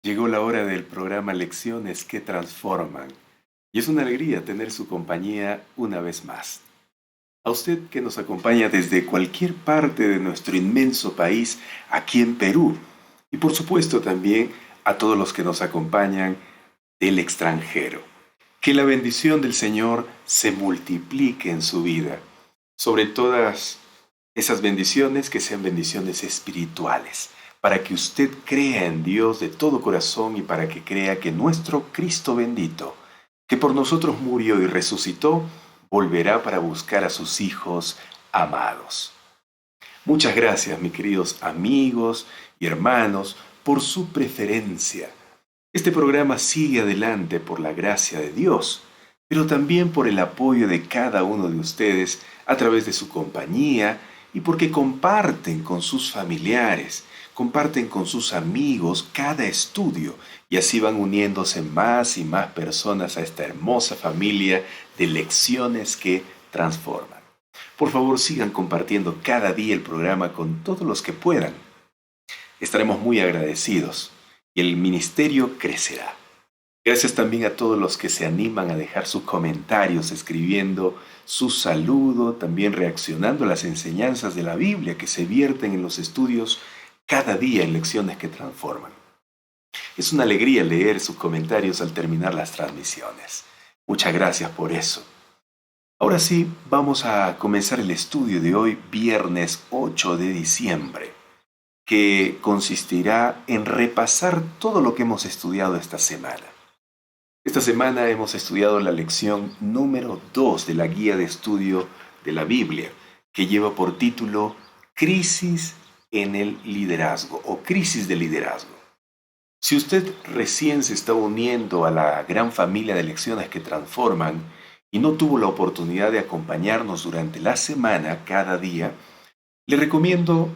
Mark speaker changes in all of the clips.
Speaker 1: Llegó la hora del programa Lecciones que Transforman y es una alegría tener su compañía una vez más. A usted que nos acompaña desde cualquier parte de nuestro inmenso país aquí en Perú y por supuesto también a todos los que nos acompañan del extranjero. Que la bendición del Señor se multiplique en su vida, sobre todas esas bendiciones que sean bendiciones espirituales, para que usted crea en Dios de todo corazón y para que crea que nuestro Cristo bendito, que por nosotros murió y resucitó, volverá para buscar a sus hijos amados. Muchas gracias, mis queridos amigos y hermanos, por su preferencia. Este programa sigue adelante por la gracia de Dios, pero también por el apoyo de cada uno de ustedes a través de su compañía y porque comparten con sus familiares, comparten con sus amigos cada estudio y así van uniéndose más y más personas a esta hermosa familia de lecciones que transforman. Por favor, sigan compartiendo cada día el programa con todos los que puedan. Estaremos muy agradecidos y el ministerio crecerá. Gracias también a todos los que se animan a dejar sus comentarios, escribiendo su saludo, también reaccionando a las enseñanzas de la Biblia que se vierten en los estudios cada día en Lecciones que Transforman. Es una alegría leer sus comentarios al terminar las transmisiones. Muchas gracias por eso. Ahora sí, vamos a comenzar el estudio de hoy, viernes 8 de diciembre, que consistirá en repasar todo lo que hemos estudiado esta semana. Esta semana hemos estudiado la lección número 2 de la guía de estudio de la Biblia, que lleva por título Crisis en el liderazgo o crisis de liderazgo. Si usted recién se está uniendo a la gran familia de lecciones que transforman y no tuvo la oportunidad de acompañarnos durante la semana, cada día, le recomiendo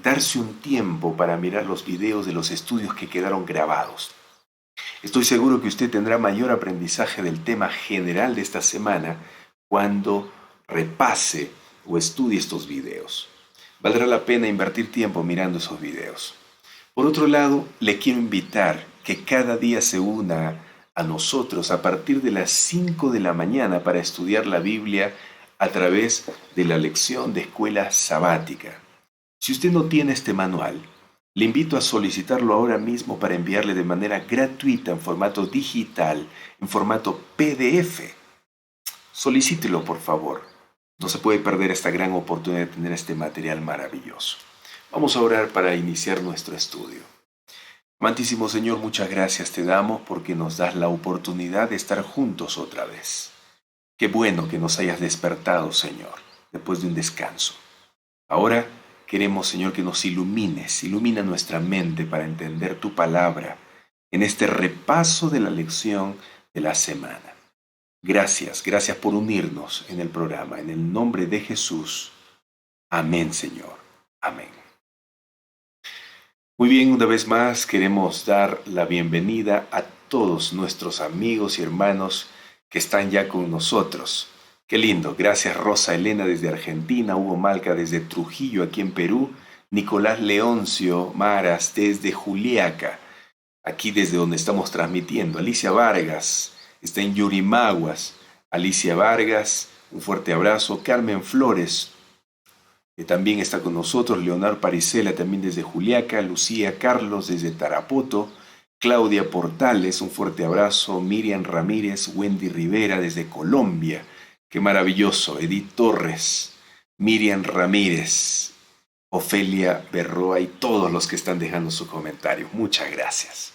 Speaker 1: darse un tiempo para mirar los videos de los estudios que quedaron grabados. Estoy seguro que usted tendrá mayor aprendizaje del tema general de esta semana cuando repase o estudie estos videos. Valdrá la pena invertir tiempo mirando esos videos. Por otro lado, le quiero invitar que cada día se una a nosotros a partir de las 5 de la mañana para estudiar la Biblia a través de la lección de escuela sabática. Si usted no tiene este manual, le invito a solicitarlo ahora mismo para enviarle de manera gratuita en formato digital, en formato PDF. Solicítelo, por favor. No se puede perder esta gran oportunidad de tener este material maravilloso. Vamos a orar para iniciar nuestro estudio. Amantísimo Señor, muchas gracias te damos porque nos das la oportunidad de estar juntos otra vez. Qué bueno que nos hayas despertado, Señor, después de un descanso. Ahora queremos, Señor, que nos ilumines, ilumina nuestra mente para entender tu palabra en este repaso de la lección de la semana. Gracias por unirnos en el programa. En el nombre de Jesús. Amén, Señor. Amén. Muy bien, una vez más queremos dar la bienvenida a todos nuestros amigos y hermanos que están ya con nosotros. Qué lindo. Gracias Rosa Elena desde Argentina, Hugo Malca desde Trujillo aquí en Perú, Nicolás Leoncio Maras desde Juliaca, aquí desde donde estamos transmitiendo. Alicia Vargas está en Yurimaguas. Alicia Vargas, un fuerte abrazo. Carmen Flores, que también está con nosotros. Leonardo Parisela también desde Juliaca. Lucía Carlos desde Tarapoto. Claudia Portales, un fuerte abrazo. Miriam Ramírez, Wendy Rivera desde Colombia. Qué maravilloso. Edith Torres, Miriam Ramírez, Ofelia Berroa y todos los que están dejando su comentario. Muchas gracias.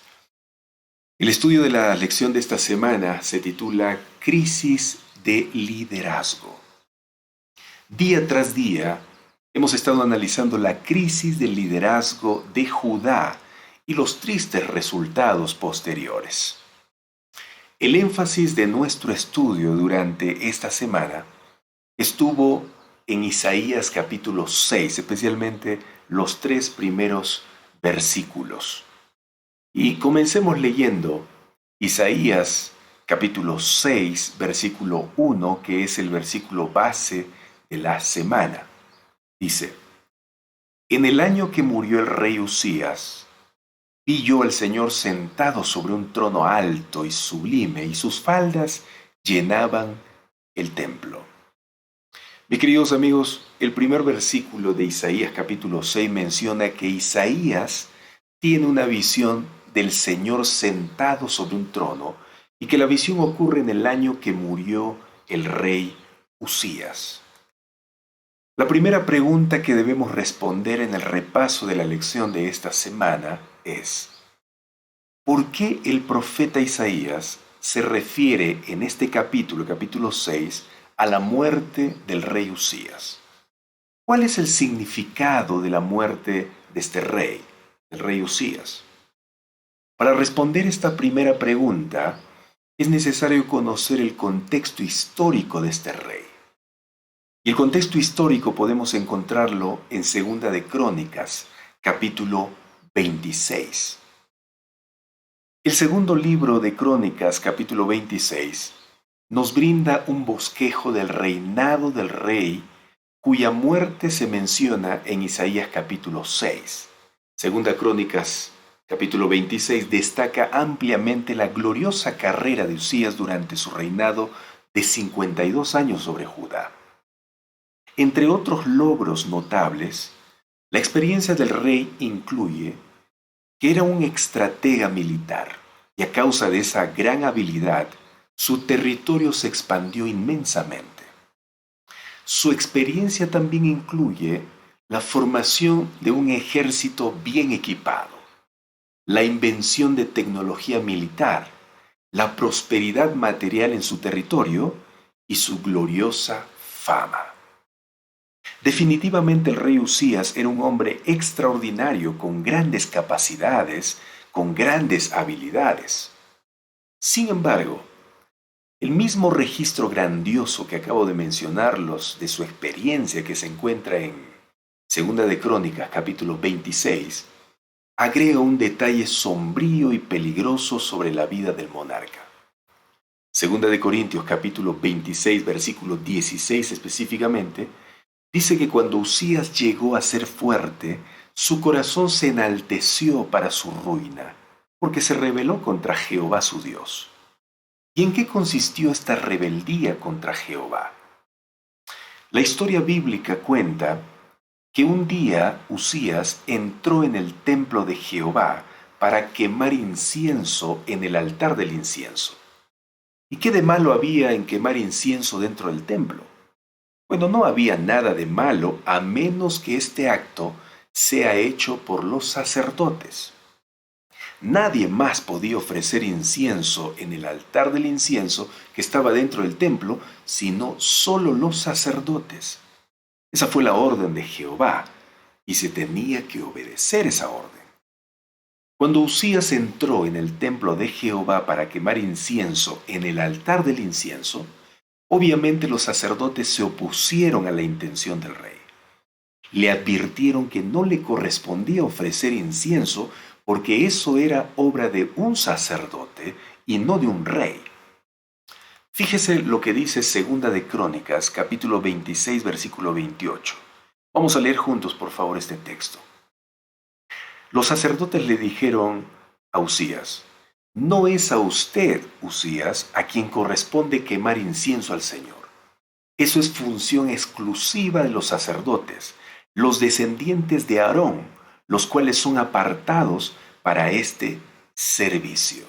Speaker 1: El estudio de la lección de esta semana se titula Crisis de Liderazgo. Día tras día hemos estado analizando la crisis del liderazgo de Judá y los tristes resultados posteriores. El énfasis de nuestro estudio durante esta semana estuvo en Isaías capítulo 6, especialmente los 3 primeros versículos. Y comencemos leyendo Isaías capítulo 6, versículo 1, que es el versículo base de la semana. Dice: En el año que murió el rey Usías, vi yo al Señor sentado sobre un trono alto y sublime, y sus faldas llenaban el templo. Mis queridos amigos, el primer versículo de Isaías capítulo 6 menciona que Isaías tiene una visión del Señor sentado sobre un trono y que la visión ocurre en el año que murió el rey Usías. La primera pregunta que debemos responder en el repaso de la lección de esta semana es: ¿por qué el profeta Isaías se refiere en este capítulo 6, a la muerte del rey Usías? ¿Cuál es el significado de la muerte de este rey, el rey Usías? Para responder esta primera pregunta, es necesario conocer el contexto histórico de este rey. Y el contexto histórico podemos encontrarlo en Segunda de Crónicas, capítulo 26. El segundo libro de Crónicas, capítulo 26, nos brinda un bosquejo del reinado del rey cuya muerte se menciona en Isaías capítulo 6. Segunda Crónicas, capítulo 26, destaca ampliamente la gloriosa carrera de Usías durante su reinado de 52 años sobre Judá. Entre otros logros notables, la experiencia del rey incluye que era un estratega militar y a causa de esa gran habilidad, su territorio se expandió inmensamente. Su experiencia también incluye la formación de un ejército bien equipado, la invención de tecnología militar, la prosperidad material en su territorio y su gloriosa fama. Definitivamente el rey Usías era un hombre extraordinario con grandes capacidades, con grandes habilidades. Sin embargo, el mismo registro grandioso que acabo de mencionarlos de su experiencia que se encuentra en Segunda de Crónicas, capítulo 26, agrega un detalle sombrío y peligroso sobre la vida del monarca. Segunda de Corintios, capítulo 26, versículo 16 específicamente, dice que cuando Usías llegó a ser fuerte, su corazón se enalteció para su ruina, porque se rebeló contra Jehová su Dios. ¿Y en qué consistió esta rebeldía contra Jehová? La historia bíblica cuenta que un día Usías entró en el templo de Jehová para quemar incienso en el altar del incienso. ¿Y qué de malo había en quemar incienso dentro del templo? Bueno, no había nada de malo a menos que este acto sea hecho por los sacerdotes. Nadie más podía ofrecer incienso en el altar del incienso que estaba dentro del templo, sino solo los sacerdotes. Esa fue la orden de Jehová, y se tenía que obedecer esa orden. Cuando Usías entró en el templo de Jehová para quemar incienso en el altar del incienso, obviamente los sacerdotes se opusieron a la intención del rey. Le advirtieron que no le correspondía ofrecer incienso porque eso era obra de un sacerdote y no de un rey. Fíjese lo que dice Segunda de Crónicas, capítulo 26, versículo 28. Vamos a leer juntos, por favor, este texto. Los sacerdotes le dijeron a Usías: no es a usted, Usías, a quien corresponde quemar incienso al Señor. Eso es función exclusiva de los sacerdotes, los descendientes de Aarón, los cuales son apartados para este servicio.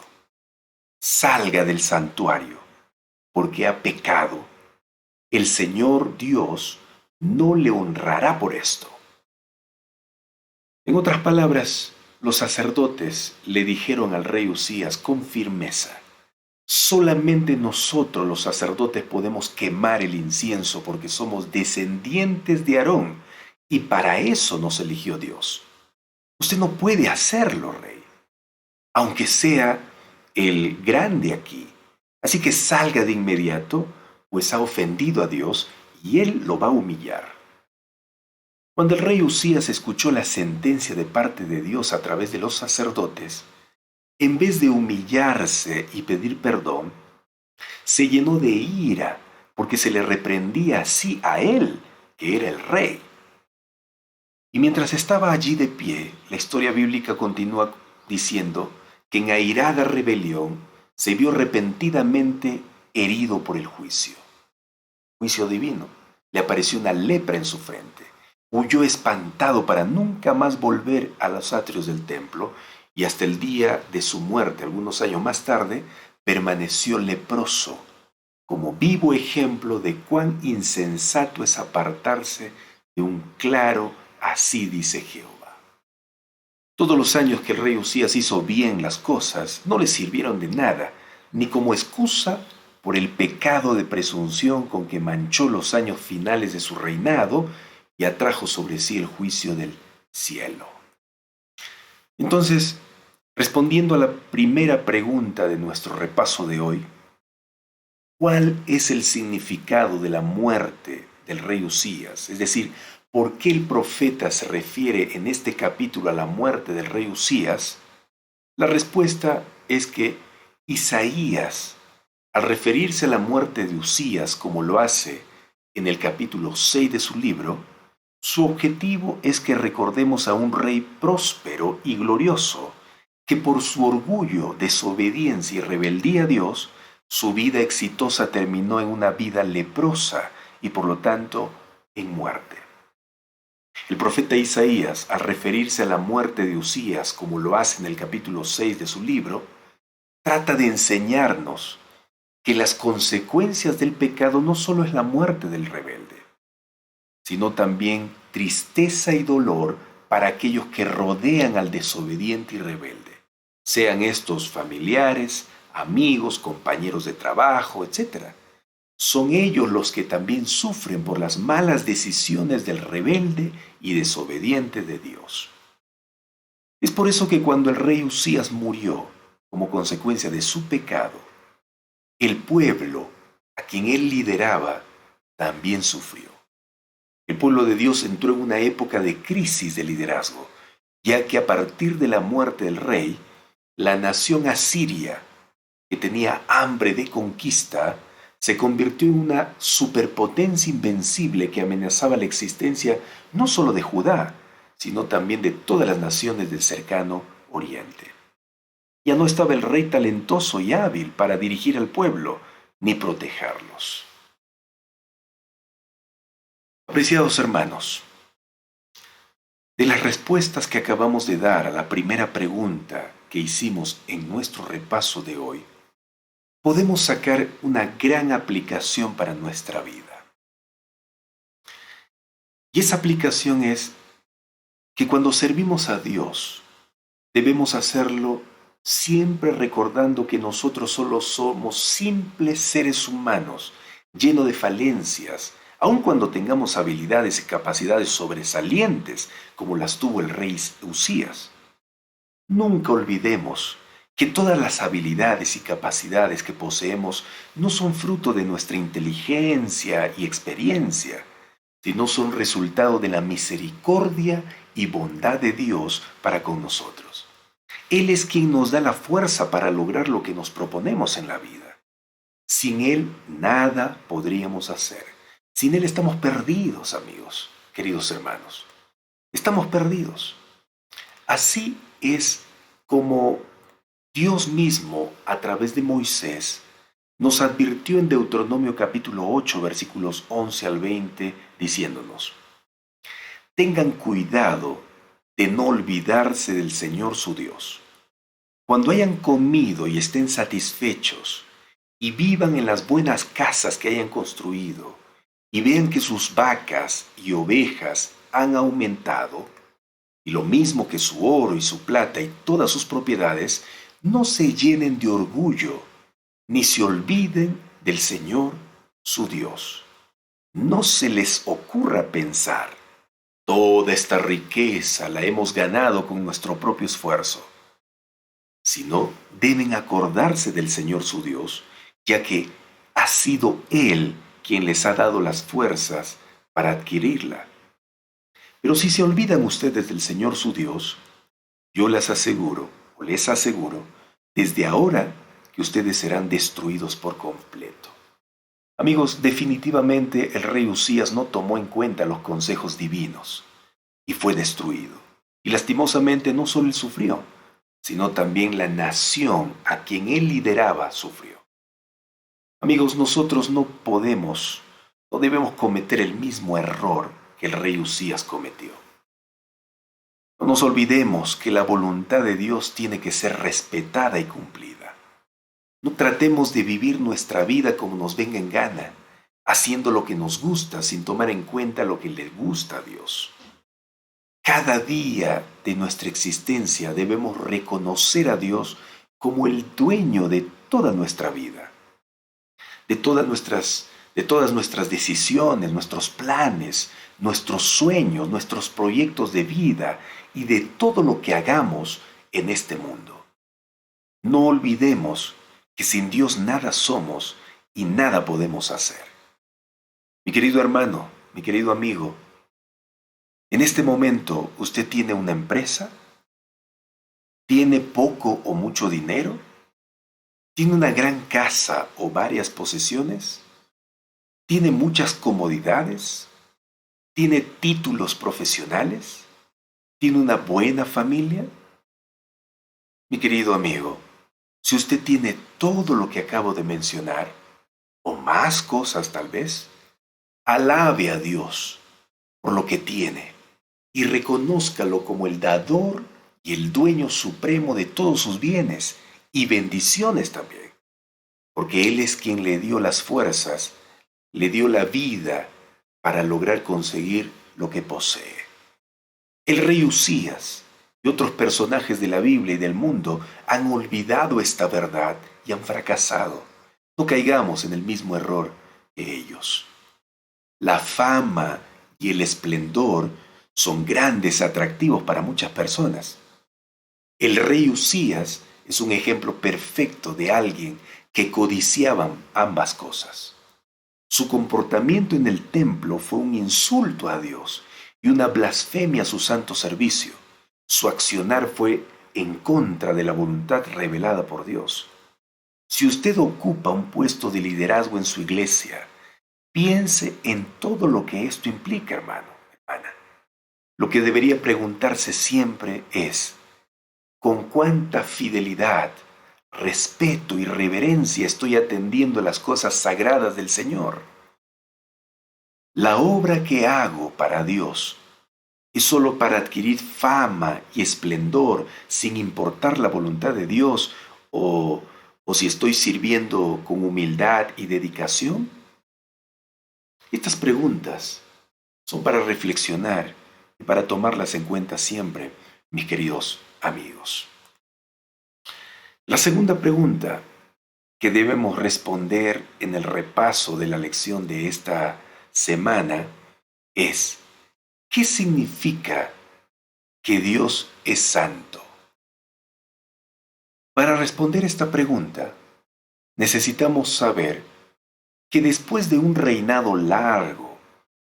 Speaker 1: Salga del santuario, porque ha pecado. El Señor Dios no le honrará por esto. En otras palabras, los sacerdotes le dijeron al rey Usías con firmeza: solamente nosotros los sacerdotes podemos quemar el incienso porque somos descendientes de Aarón y para eso nos eligió Dios. Usted no puede hacerlo, rey, aunque sea el grande aquí. Así que salga de inmediato, pues ha ofendido a Dios y él lo va a humillar. Cuando el rey Usías escuchó la sentencia de parte de Dios a través de los sacerdotes, en vez de humillarse y pedir perdón, se llenó de ira porque se le reprendía así a él, que era el rey. Y mientras estaba allí de pie, la historia bíblica continúa diciendo que en airada rebelión se vio repentinamente herido por el juicio. Juicio divino. Le apareció una lepra en su frente. Huyó espantado para nunca más volver a los atrios del templo y hasta el día de su muerte, algunos años más tarde, permaneció leproso, como vivo ejemplo de cuán insensato es apartarse de un claro "así dice Jehová". Todos los años que el rey Usías hizo bien las cosas no le sirvieron de nada, ni como excusa por el pecado de presunción con que manchó los años finales de su reinado y atrajo sobre sí el juicio del cielo. Entonces, respondiendo a la primera pregunta de nuestro repaso de hoy, ¿cuál es el significado de la muerte del rey Usías? Es decir, ¿por qué el profeta se refiere en este capítulo a la muerte del rey Usías? La respuesta es que Isaías, al referirse a la muerte de Usías como lo hace en el capítulo 6 de su libro, su objetivo es que recordemos a un rey próspero y glorioso, que por su orgullo, desobediencia y rebeldía a Dios, su vida exitosa terminó en una vida leprosa y por lo tanto en muerte. El profeta Isaías, al referirse a la muerte de Usías como lo hace en el capítulo 6 de su libro, trata de enseñarnos que las consecuencias del pecado no solo es la muerte del rebelde, sino también tristeza y dolor para aquellos que rodean al desobediente y rebelde, sean estos familiares, amigos, compañeros de trabajo, etc. Son ellos los que también sufren por las malas decisiones del rebelde y desobediente de Dios. Es por eso que cuando el rey Usías murió como consecuencia de su pecado, el pueblo a quien él lideraba también sufrió. El pueblo de Dios entró en una época de crisis de liderazgo, ya que a partir de la muerte del rey, la nación asiria, que tenía hambre de conquista, se convirtió en una superpotencia invencible que amenazaba la existencia no solo de Judá, sino también de todas las naciones del cercano Oriente. Ya no estaba el rey talentoso y hábil para dirigir al pueblo ni protegerlos. Apreciados hermanos, de las respuestas que acabamos de dar a la primera pregunta que hicimos en nuestro repaso de hoy, podemos sacar una gran aplicación para nuestra vida. Y esa aplicación es que cuando servimos a Dios, debemos hacerlo siempre recordando que nosotros solo somos simples seres humanos, llenos de falencias, aun cuando tengamos habilidades y capacidades sobresalientes, como las tuvo el rey Usías. Nunca olvidemos que todas las habilidades y capacidades que poseemos no son fruto de nuestra inteligencia y experiencia, sino son resultado de la misericordia y bondad de Dios para con nosotros. Él es quien nos da la fuerza para lograr lo que nos proponemos en la vida. Sin Él nada podríamos hacer. Sin Él estamos perdidos, amigos, queridos hermanos. Estamos perdidos. Así es como Dios mismo, a través de Moisés, nos advirtió en Deuteronomio capítulo 8, versículos 11 al 20, diciéndonos: tengan cuidado de no olvidarse del Señor su Dios. Cuando hayan comido y estén satisfechos, y vivan en las buenas casas que hayan construido, y vean que sus vacas y ovejas han aumentado, y lo mismo que su oro y su plata y todas sus propiedades, no se llenen de orgullo, ni se olviden del Señor su Dios. No se les ocurra pensar: toda esta riqueza la hemos ganado con nuestro propio esfuerzo. Sino deben acordarse del Señor su Dios, ya que ha sido Él quien les ha dado las fuerzas para adquirirla. Pero si se olvidan ustedes del Señor su Dios, yo les aseguro, desde ahora que ustedes serán destruidos por completo. Amigos, definitivamente el rey Usías no tomó en cuenta los consejos divinos y fue destruido. Y lastimosamente no solo él sufrió, sino también la nación a quien él lideraba sufrió. Amigos, nosotros no debemos cometer el mismo error que el rey Usías cometió. No nos olvidemos que la voluntad de Dios tiene que ser respetada y cumplida. No tratemos de vivir nuestra vida como nos venga en gana, haciendo lo que nos gusta sin tomar en cuenta lo que le gusta a Dios. Cada día de nuestra existencia debemos reconocer a Dios como el dueño de toda nuestra vida, de todas nuestras decisiones, nuestros planes, nuestros sueños, nuestros proyectos de vida y de todo lo que hagamos en este mundo. No olvidemos que sin Dios nada somos y nada podemos hacer. Mi querido hermano, mi querido amigo, en este momento usted tiene una empresa, tiene poco o mucho dinero, tiene una gran casa o varias posesiones, tiene muchas comodidades, tiene títulos profesionales, tiene una buena familia. Mi querido amigo, si usted tiene todo lo que acabo de mencionar, o más cosas tal vez, alabe a Dios por lo que tiene y reconózcalo como el dador y el dueño supremo de todos sus bienes y bendiciones también, porque Él es quien le dio las fuerzas, le dio la vida para lograr conseguir lo que posee. El rey Usías y otros personajes de la Biblia y del mundo han olvidado esta verdad y han fracasado. No caigamos en el mismo error que ellos. La fama y el esplendor son grandes atractivos para muchas personas. El rey Usías es un ejemplo perfecto de alguien que codiciaba ambas cosas. Su comportamiento en el templo fue un insulto a Dios y una blasfemia a su santo servicio. Su accionar fue en contra de la voluntad revelada por Dios. Si usted ocupa un puesto de liderazgo en su iglesia, piense en todo lo que esto implica, hermano, hermana. Lo que debería preguntarse siempre es, ¿con cuánta fidelidad, respeto y reverencia estoy atendiendo las cosas sagradas del Señor? La obra que hago para Dios es solo para adquirir fama y esplendor sin importar la voluntad de Dios o si estoy sirviendo con humildad y dedicación. Estas preguntas son para reflexionar y para tomarlas en cuenta siempre, mis queridos amigos. La segunda pregunta que debemos responder en el repaso de la lección de esta semana es, ¿qué significa que Dios es santo? Para responder esta pregunta, necesitamos saber que después de un reinado largo,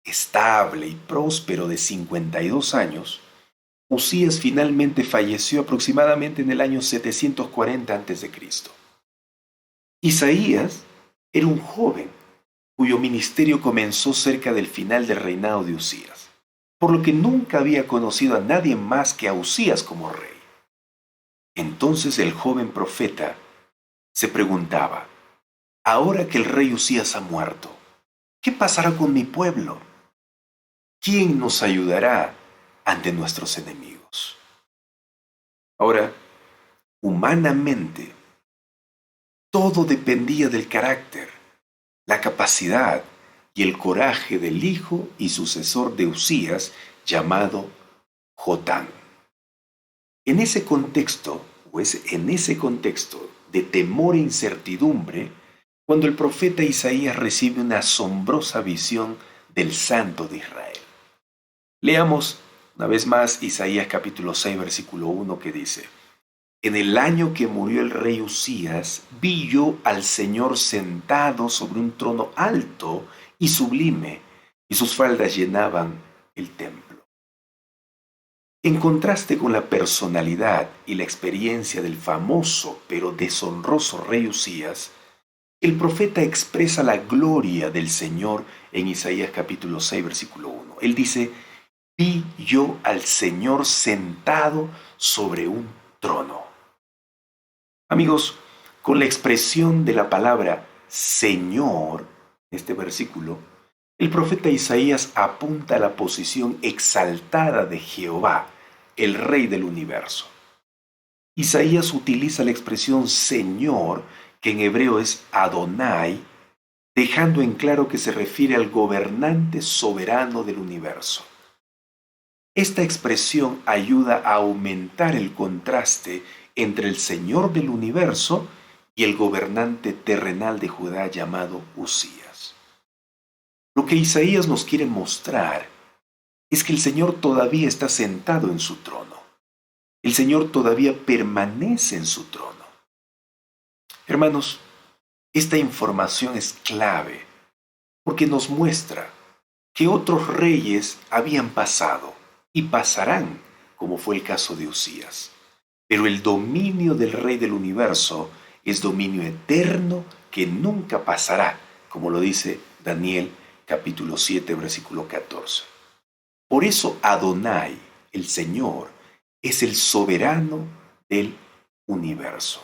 Speaker 1: estable y próspero de 52 años, Usías finalmente falleció aproximadamente en el año 740 a.C. Isaías era un joven cuyo ministerio comenzó cerca del final del reinado de Usías, por lo que nunca había conocido a nadie más que a Usías como rey. Entonces el joven profeta se preguntaba, ahora que el rey Usías ha muerto, ¿qué pasará con mi pueblo? ¿Quién nos ayudará ante nuestros enemigos? Ahora, humanamente, todo dependía del carácter, la capacidad y el coraje del hijo y sucesor de Usías llamado Jotán. En ese contexto, en ese contexto de temor e incertidumbre, cuando el profeta Isaías recibe una asombrosa visión del Santo de Israel. Leamos una vez más Isaías capítulo 6, versículo 1 que dice, en el año que murió el rey Usías, vi yo al Señor sentado sobre un trono alto y sublime, y sus faldas llenaban el templo. En contraste con la personalidad y la experiencia del famoso pero deshonroso rey Usías, el profeta expresa la gloria del Señor en Isaías capítulo 6, versículo 1. Él dice, vi yo al Señor sentado sobre un trono. Amigos, con la expresión de la palabra Señor, este versículo, el profeta Isaías apunta a la posición exaltada de Jehová, el Rey del universo. Isaías utiliza la expresión Señor, que en hebreo es Adonai, dejando en claro que se refiere al gobernante soberano del universo. Esta expresión ayuda a aumentar el contraste entre el Señor del universo y el gobernante terrenal de Judá llamado Usías. Lo que Isaías nos quiere mostrar es que el Señor todavía está sentado en su trono. El Señor todavía permanece en su trono. Hermanos, esta información es clave porque nos muestra que otros reyes habían pasado y pasarán, como fue el caso de Usías. Pero el dominio del Rey del universo es dominio eterno que nunca pasará, como lo dice Daniel capítulo 7, versículo 14. Por eso Adonai, el Señor, es el soberano del universo.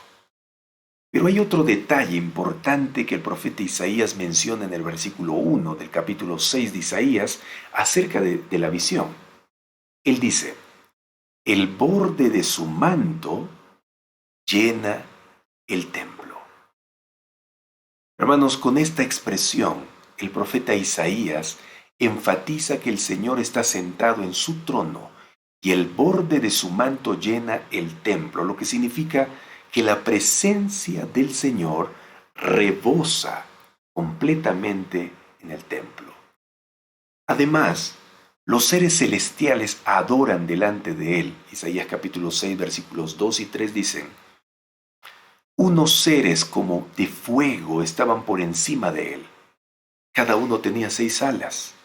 Speaker 1: Pero hay otro detalle importante que el profeta Isaías menciona en el versículo 1 del capítulo 6 de Isaías acerca de la visión. Él dice, el borde de su manto llena el templo. Hermanos, con esta expresión, el profeta Isaías enfatiza que el Señor está sentado en su trono y el borde de su manto llena el templo, lo que significa que la presencia del Señor rebosa completamente en el templo. Además, los seres celestiales adoran delante de él. Isaías capítulo 6, versículos 2 y 3 dicen, unos seres como de fuego estaban por encima de él. Cada uno tenía 6 alas.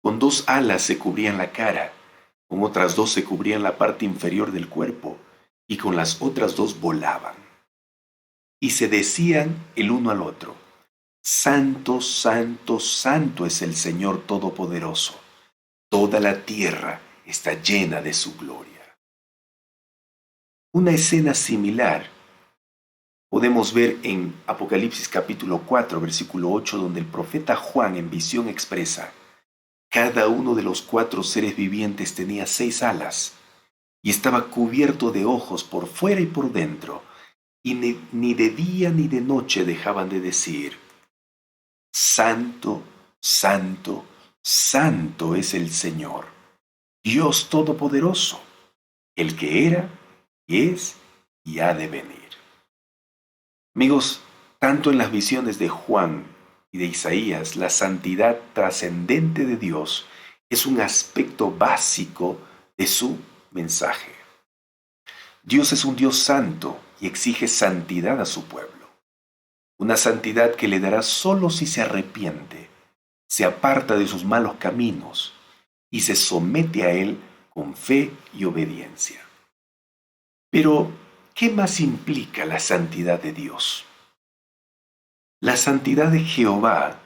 Speaker 1: Con 2 alas se cubrían la cara, con otras 2 se cubrían la parte inferior del cuerpo, y con las otras 2 volaban. Y se decían el uno al otro, Santo, santo, santo es el Señor Todopoderoso. Toda la tierra está llena de su gloria. Una escena similar podemos ver en Apocalipsis capítulo 4, versículo 8, donde el profeta Juan en visión expresa: cada uno de los 4 seres vivientes tenía 6 alas y estaba cubierto de ojos por fuera y por dentro, y ni de día ni de noche dejaban de decir: Santo, Santo, Santo es el Señor, Dios Todopoderoso, el que era, y es, y ha de venir. Amigos, tanto en las visiones de Juan y de Isaías, la santidad trascendente de Dios es un aspecto básico de su mensaje. Dios es un Dios santo y exige santidad a su pueblo. Una santidad que le dará solo si se arrepiente, se aparta de sus malos caminos y se somete a Él con fe y obediencia. Pero, ¿qué más implica la santidad de Dios? La santidad de Jehová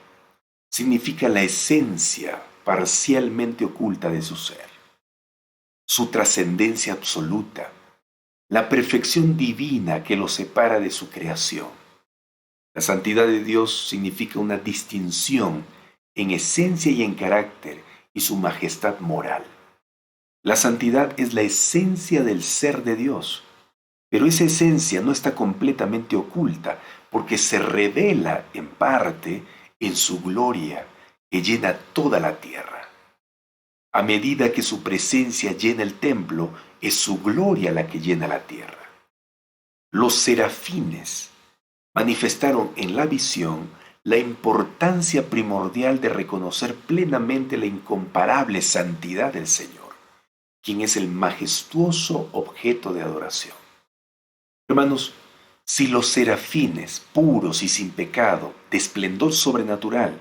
Speaker 1: significa la esencia parcialmente oculta de su ser, su trascendencia absoluta, la perfección divina que lo separa de su creación. La santidad de Dios significa una distinción en esencia y en carácter y su majestad moral. La santidad es la esencia del ser de Dios, pero esa esencia no está completamente oculta porque se revela en parte en su gloria que llena toda la tierra. A medida que su presencia llena el templo, es su gloria la que llena la tierra. Los serafines manifestaron en la visión la importancia primordial de reconocer plenamente la incomparable santidad del Señor, quien es el majestuoso objeto de adoración. Hermanos, si los serafines, puros y sin pecado, de esplendor sobrenatural,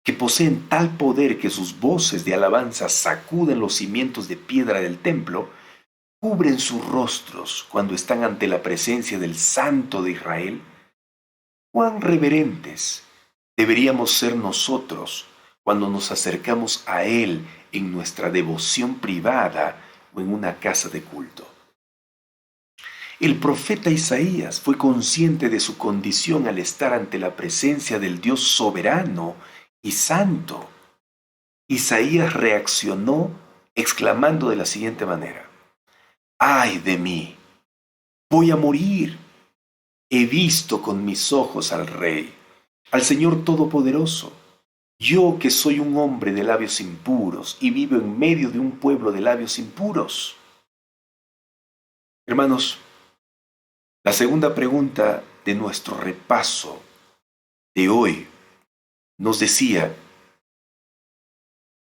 Speaker 1: que poseen tal poder que sus voces de alabanza sacuden los cimientos de piedra del templo, cubren sus rostros cuando están ante la presencia del Santo de Israel, ¿cuán reverentes deberíamos ser nosotros cuando nos acercamos a Él en nuestra devoción privada o en una casa de culto? El profeta Isaías fue consciente de su condición al estar ante la presencia del Dios soberano y santo. Isaías reaccionó exclamando de la siguiente manera: ¡ay de mí! Voy a morir. He visto con mis ojos al Rey, al Señor Todopoderoso. Yo que soy un hombre de labios impuros y vivo en medio de un pueblo de labios impuros. Hermanos, la segunda pregunta de nuestro repaso de hoy nos decía: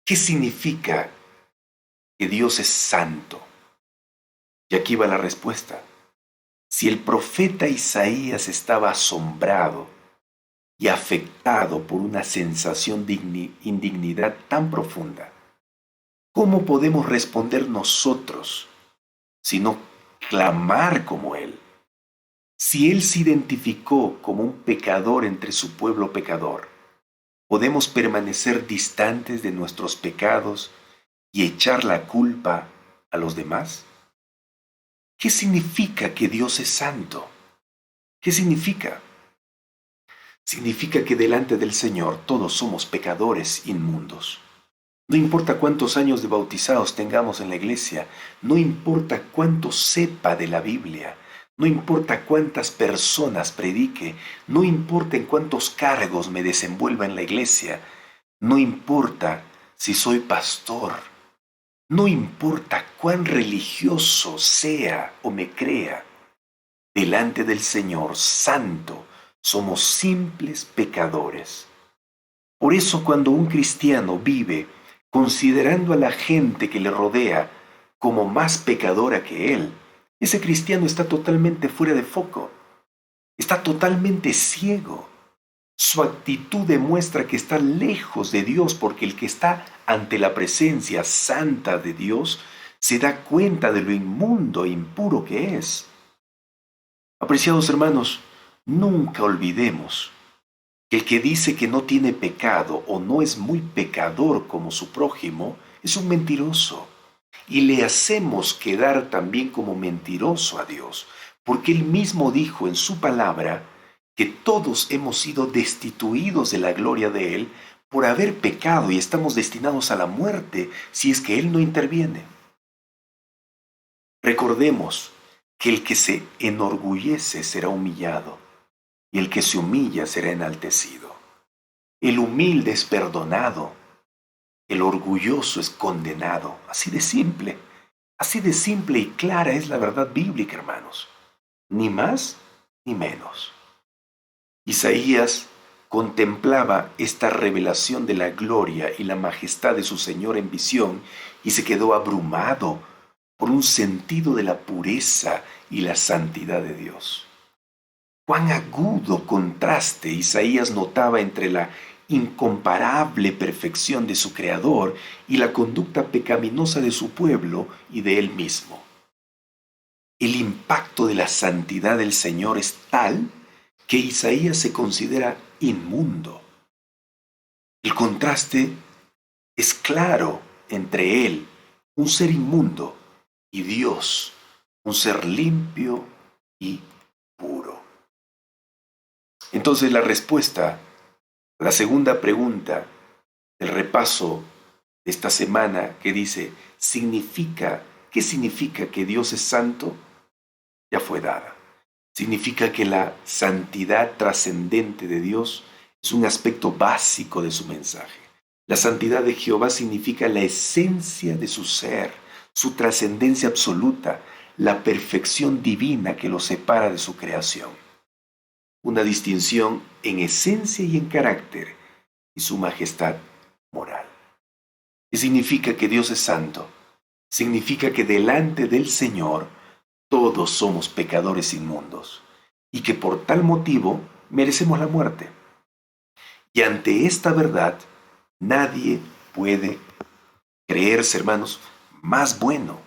Speaker 1: ¿qué significa que Dios es santo? Y aquí va la respuesta. Si el profeta Isaías estaba asombrado y afectado por una sensación de indignidad tan profunda, ¿cómo podemos responder nosotros sino clamar como Él? Si Él se identificó como un pecador entre su pueblo pecador, ¿podemos permanecer distantes de nuestros pecados y echar la culpa a los demás? ¿Qué significa que Dios es santo? ¿Qué significa? Significa que delante del Señor todos somos pecadores inmundos. No importa cuántos años de bautizados tengamos en la iglesia, no importa cuánto sepa de la Biblia, no importa cuántas personas predique, no importa en cuántos cargos me desenvuelva en la iglesia, no importa si soy pastor, no importa cuán religioso sea o me crea, delante del Señor Santo somos simples pecadores. Por eso cuando un cristiano vive considerando a la gente que le rodea como más pecadora que él, ese cristiano está totalmente fuera de foco, está totalmente ciego. Su actitud demuestra que está lejos de Dios porque el que está ante la presencia santa de Dios se da cuenta de lo inmundo e impuro que es. Apreciados hermanos, nunca olvidemos que el que dice que no tiene pecado o no es muy pecador como su prójimo es un mentiroso. y le hacemos quedar también como mentiroso a Dios, porque Él mismo dijo en su palabra que todos hemos sido destituidos de la gloria de Él por haber pecado y estamos destinados a la muerte si es que Él no interviene. Recordemos que el que se enorgullece será humillado y el que se humilla será enaltecido. El humilde es perdonado, el orgulloso es condenado. Así de simple y clara es la verdad bíblica, hermanos. Ni más ni menos. Isaías contemplaba esta revelación de la gloria y la majestad de su Señor en visión y se quedó abrumado por un sentido de la pureza y la santidad de Dios. Cuán agudo contraste Isaías notaba entre la incomparable perfección de su Creador y la conducta pecaminosa de su pueblo y de él mismo. El impacto de la santidad del Señor es tal que Isaías se considera inmundo. El contraste es claro entre él, un ser inmundo, y Dios, un ser limpio y puro. Entonces la respuesta, la segunda pregunta del repaso de esta semana que dice, ¿qué significa que Dios es santo? Ya fue dada. Significa que la santidad trascendente de Dios es un aspecto básico de su mensaje. La santidad de Jehová significa la esencia de su ser, su trascendencia absoluta, la perfección divina que lo separa de su creación. Una distinción en esencia y en carácter y su majestad moral. ¿Qué significa que Dios es santo? Significa que delante del Señor todos somos pecadores inmundos y que por tal motivo merecemos la muerte. Y ante esta verdad, nadie puede creerse, hermanos, más bueno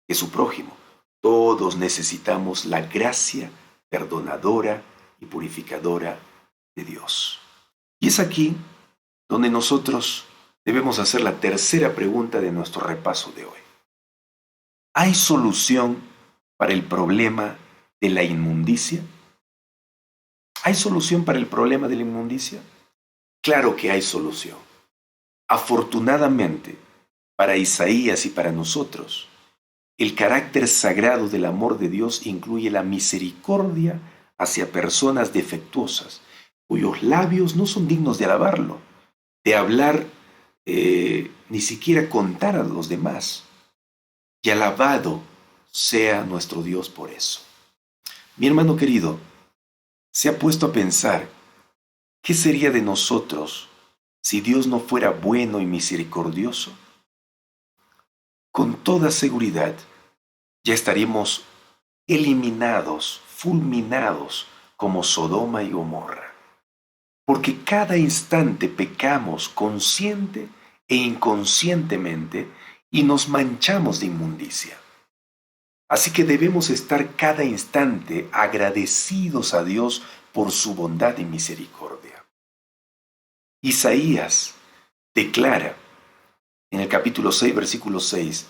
Speaker 1: que su prójimo. Todos necesitamos la gracia perdonadora y purificadora de Dios. Y es aquí donde nosotros debemos hacer la tercera pregunta de nuestro repaso de hoy. ¿Hay solución para el problema de la inmundicia? ¿Hay solución para el problema de la inmundicia? Claro que hay solución. Afortunadamente, para Isaías y para nosotros, el carácter sagrado del amor de Dios incluye la misericordia hacia personas defectuosas, cuyos labios no son dignos de alabarlo, de hablar, ni siquiera contar a los demás. Y alabado sea nuestro Dios por eso. Mi hermano querido, ¿se ha puesto a pensar qué sería de nosotros si Dios no fuera bueno y misericordioso? Con toda seguridad, ya estaríamos eliminados, fulminados como Sodoma y Gomorra. Porque cada instante pecamos consciente e inconscientemente y nos manchamos de inmundicia. Así que debemos estar cada instante agradecidos a Dios por su bondad y misericordia. Isaías declara en el capítulo 6, versículo 6,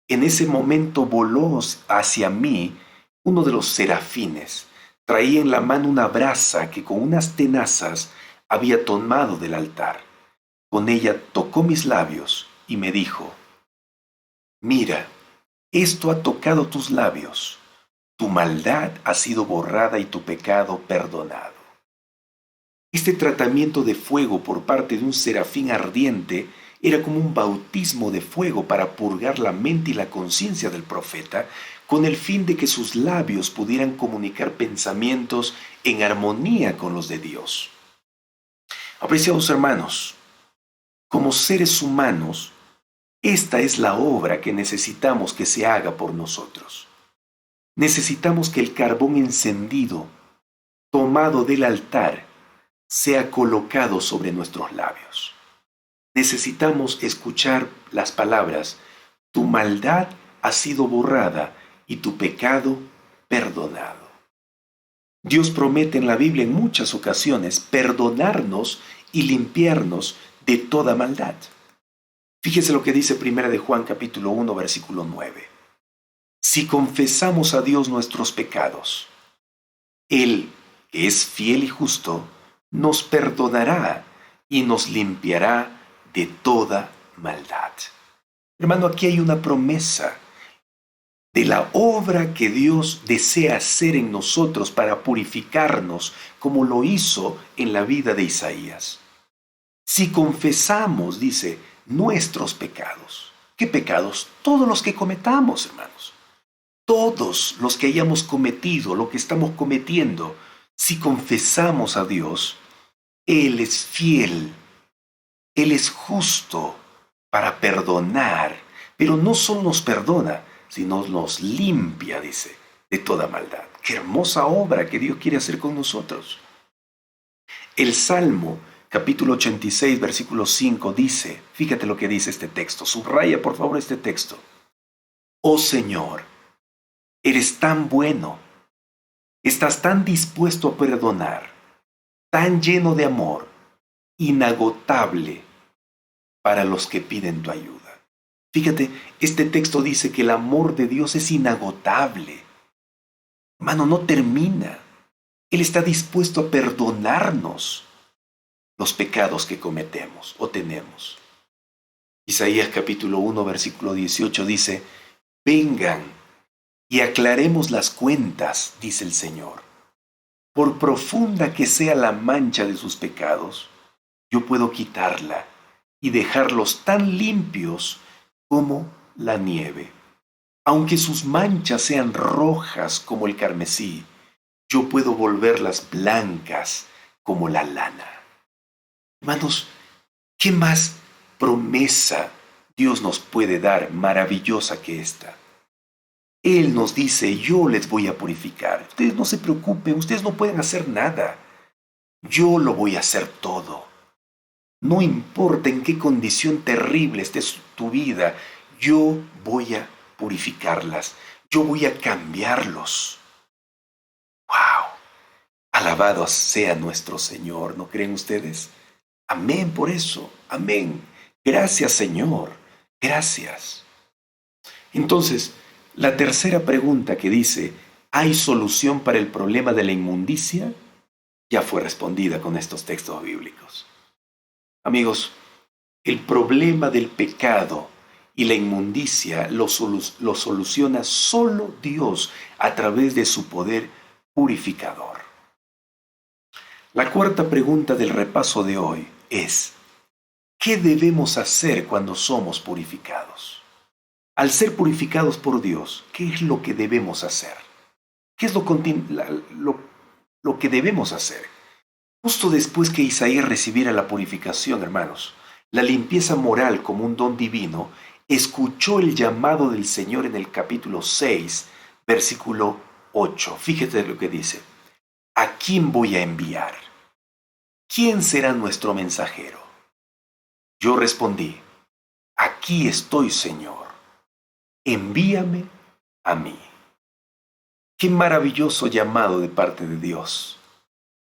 Speaker 1: en ese momento voló hacia mí uno de los serafines. Traía en la mano una brasa que con unas tenazas había tomado del altar. Con ella tocó mis labios y me dijo, mira, esto ha tocado tus labios, tu maldad ha sido borrada y tu pecado perdonado. Este tratamiento de fuego por parte de un serafín ardiente era como un bautismo de fuego para purgar la mente y la conciencia del profeta, con el fin de que sus labios pudieran comunicar pensamientos en armonía con los de Dios. Apreciados hermanos, como seres humanos, esta es la obra que necesitamos que se haga por nosotros. Necesitamos que el carbón encendido, tomado del altar, sea colocado sobre nuestros labios. Necesitamos escuchar las palabras, tu maldad ha sido borrada y tu pecado perdonado. Dios promete en la Biblia en muchas ocasiones perdonarnos y limpiarnos de toda maldad. Fíjese lo que dice Primera de Juan capítulo 1, versículo 9. Si confesamos a Dios nuestros pecados, Él, que es fiel y justo, nos perdonará y nos limpiará de toda maldad. Hermano, aquí hay una promesa de la obra que Dios desea hacer en nosotros para purificarnos, como lo hizo en la vida de Isaías. Si confesamos, dice, nuestros pecados. ¿Qué pecados? Todos los que cometamos, hermanos. Todos los que hayamos cometido, lo que estamos cometiendo, si confesamos a Dios, Él es fiel, Él es justo para perdonar, pero no solo nos perdona, sino nos limpia, dice, de toda maldad. Qué hermosa obra que Dios quiere hacer con nosotros. El Salmo, capítulo 86, versículo 5, dice, fíjate lo que dice este texto, subraya por favor este texto. Oh Señor, eres tan bueno, estás tan dispuesto a perdonar, tan lleno de amor, inagotable para los que piden tu ayuda. Fíjate, este texto dice que el amor de Dios es inagotable. Hermano, no termina. Él está dispuesto a perdonarnos los pecados que cometemos o tenemos. Isaías capítulo 1, versículo 18 dice, vengan y aclaremos las cuentas, dice el Señor. Por profunda que sea la mancha de sus pecados, yo puedo quitarla y dejarlos tan limpios como la nieve. Aunque sus manchas sean rojas como el carmesí, yo puedo volverlas blancas como la lana. Hermanos, ¿qué más promesa Dios nos puede dar maravillosa que esta? Él nos dice, yo les voy a purificar. Ustedes no se preocupen, ustedes no pueden hacer nada. Yo lo voy a hacer todo. No importa en qué condición terrible esté tu vida, yo voy a purificarlas. Yo voy a cambiarlos. ¡Wow! Alabado sea nuestro Señor, ¿no creen ustedes? Amén por eso. Amén. Gracias, Señor. Gracias. Entonces, la tercera pregunta que dice, ¿hay solución para el problema de la inmundicia? Ya fue respondida con estos textos bíblicos. Amigos, el problema del pecado y la inmundicia lo soluciona solo Dios a través de su poder purificador. La cuarta pregunta del repaso de hoy es, ¿qué debemos hacer cuando somos purificados? Al ser purificados por Dios, ¿qué es lo que debemos hacer? ¿Qué es lo que debemos hacer? Justo después que Isaías recibiera la purificación, hermanos, la limpieza moral como un don divino, escuchó el llamado del Señor en el capítulo 6, versículo 8. Fíjate lo que dice. ¿A quién voy a enviar? ¿Quién será nuestro mensajero? Yo respondí, aquí estoy, Señor. Envíame a mí. Qué maravilloso llamado de parte de Dios.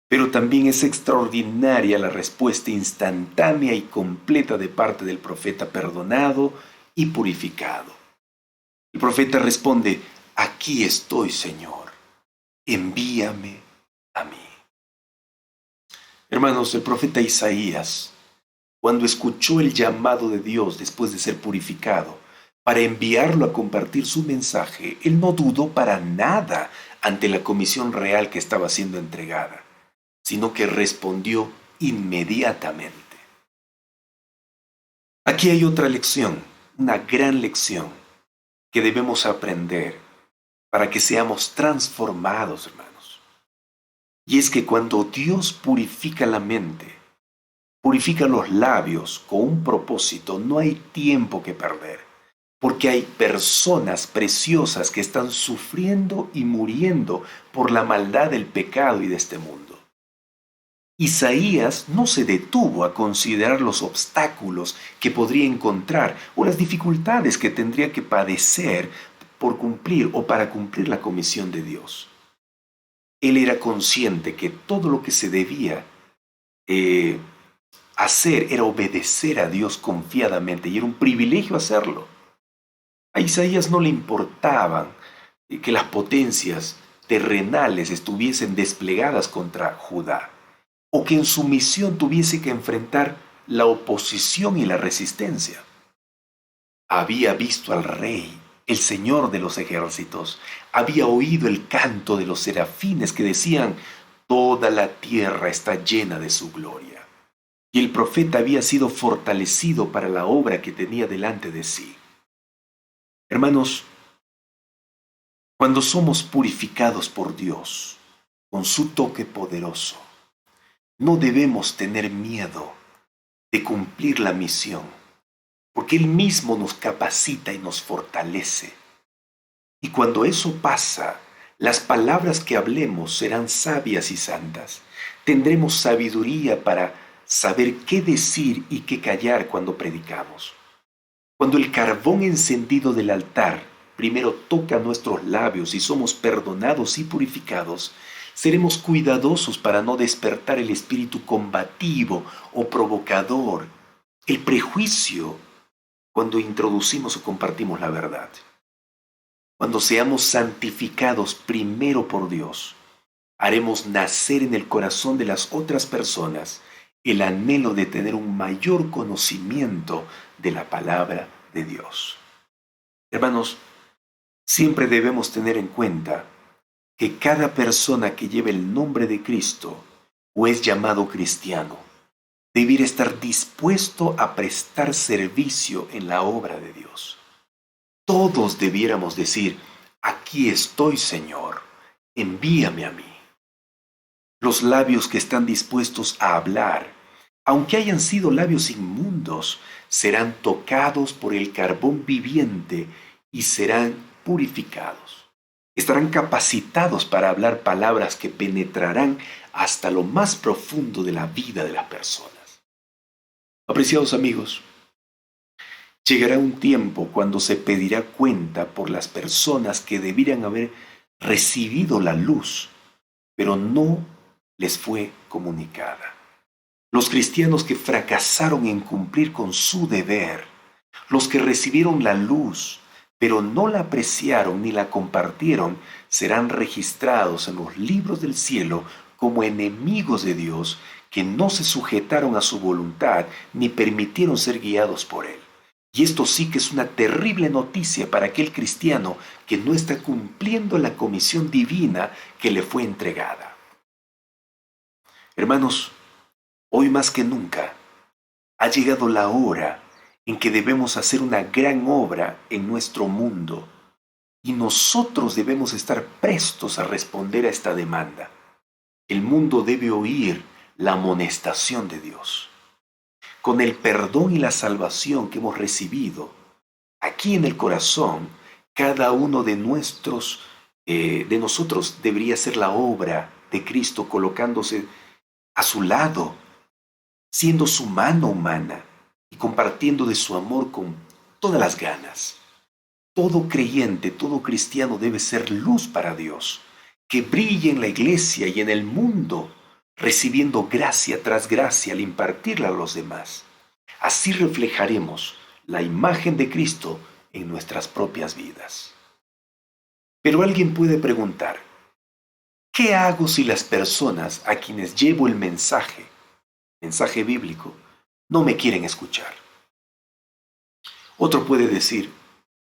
Speaker 1: Pero también es extraordinaria la respuesta instantánea y completa de parte del profeta perdonado y purificado. El profeta responde, aquí estoy, Señor, envíame a mí. Hermanos, el profeta Isaías, cuando escuchó el llamado de Dios después de ser purificado, para enviarlo a compartir su mensaje, él no dudó para nada ante la comisión real que estaba siendo entregada, sino que respondió inmediatamente. Aquí hay otra lección, una gran lección que debemos aprender para que seamos transformados, hermanos. Y es que cuando Dios purifica la mente, purifica los labios con un propósito, no hay tiempo que perder, porque hay personas preciosas que están sufriendo y muriendo por la maldad del pecado y de este mundo. Isaías no se detuvo a considerar los obstáculos que podría encontrar o las dificultades que tendría que padecer por cumplir o para cumplir la comisión de Dios. Él era consciente que todo lo que se debía hacer era obedecer a Dios confiadamente y era un privilegio hacerlo. A Isaías no le importaban que las potencias terrenales estuviesen desplegadas contra Judá o que en su misión tuviese que enfrentar la oposición y la resistencia. Había visto al Rey, el Señor de los ejércitos, había oído el canto de los serafines que decían, toda la tierra está llena de su gloria. Y el profeta había sido fortalecido para la obra que tenía delante de sí. Hermanos, cuando somos purificados por Dios, con su toque poderoso, no debemos tener miedo de cumplir la misión, porque Él mismo nos capacita y nos fortalece. Y cuando eso pasa, las palabras que hablemos serán sabias y santas. Tendremos sabiduría para saber qué decir y qué callar cuando predicamos. Cuando el carbón encendido del altar primero toca nuestros labios y somos perdonados y purificados, seremos cuidadosos para no despertar el espíritu combativo o provocador, el prejuicio, cuando introducimos o compartimos la verdad. Cuando seamos santificados primero por Dios, haremos nacer en el corazón de las otras personas el anhelo de tener un mayor conocimiento de la palabra de Dios. Hermanos, siempre debemos tener en cuenta que cada persona que lleve el nombre de Cristo o es llamado cristiano, debiera estar dispuesto a prestar servicio en la obra de Dios. Todos debiéramos decir, aquí estoy, Señor, envíame a mí. Los labios que están dispuestos a hablar, aunque hayan sido labios inmundos, serán tocados por el carbón viviente y serán purificados. Estarán capacitados para hablar palabras que penetrarán hasta lo más profundo de la vida de las personas. Apreciados amigos, llegará un tiempo cuando se pedirá cuenta por las personas que debieran haber recibido la luz, pero no les fue comunicada. Los cristianos que fracasaron en cumplir con su deber, los que recibieron la luz, pero no la apreciaron ni la compartieron, serán registrados en los libros del cielo como enemigos de Dios que no se sujetaron a su voluntad ni permitieron ser guiados por Él. Y esto sí que es una terrible noticia para aquel cristiano que no está cumpliendo la comisión divina que le fue entregada. Hermanos, hoy más que nunca ha llegado la hora en que debemos hacer una gran obra en nuestro mundo y nosotros debemos estar prestos a responder a esta demanda. El mundo debe oír la amonestación de Dios. Con el perdón y la salvación que hemos recibido, aquí en el corazón, cada uno de nosotros debería hacer la obra de Cristo colocándose a su lado, siendo su mano humana y compartiendo de su amor con todas las ganas. Todo creyente, todo cristiano debe ser luz para Dios, que brille en la iglesia y en el mundo, recibiendo gracia tras gracia al impartirla a los demás. Así reflejaremos la imagen de Cristo en nuestras propias vidas. Pero alguien puede preguntar, ¿qué hago si las personas a quienes llevo el mensaje bíblico, no me quieren escuchar? Otro puede decir,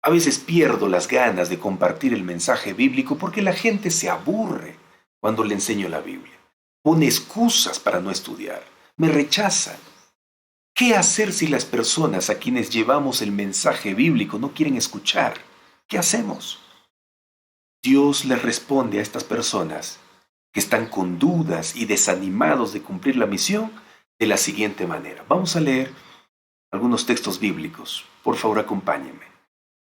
Speaker 1: a veces pierdo las ganas de compartir el mensaje bíblico porque la gente se aburre cuando le enseño la Biblia. Pone excusas para no estudiar, me rechazan. ¿Qué hacer si las personas a quienes llevamos el mensaje bíblico no quieren escuchar? ¿Qué hacemos? Dios les responde a estas personas que están con dudas y desanimados de cumplir la misión de la siguiente manera. Vamos a leer algunos textos bíblicos. Por favor, acompáñenme.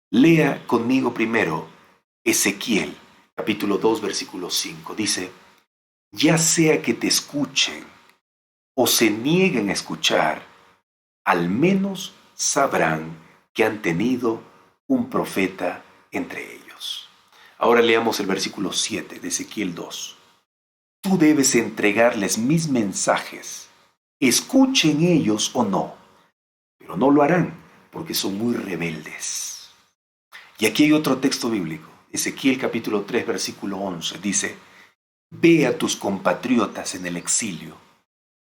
Speaker 1: Lea conmigo primero Ezequiel, capítulo 2, versículo 5. Dice, ya sea que te escuchen o se nieguen a escuchar, al menos sabrán que han tenido un profeta entre ellos. Ahora leamos el versículo 7 de Ezequiel 2. Tú debes entregarles mis mensajes escuchen ellos o no, pero no lo harán porque son muy rebeldes. Y aquí hay otro texto bíblico, Ezequiel capítulo 3, versículo 11, dice, ve a tus compatriotas en el exilio,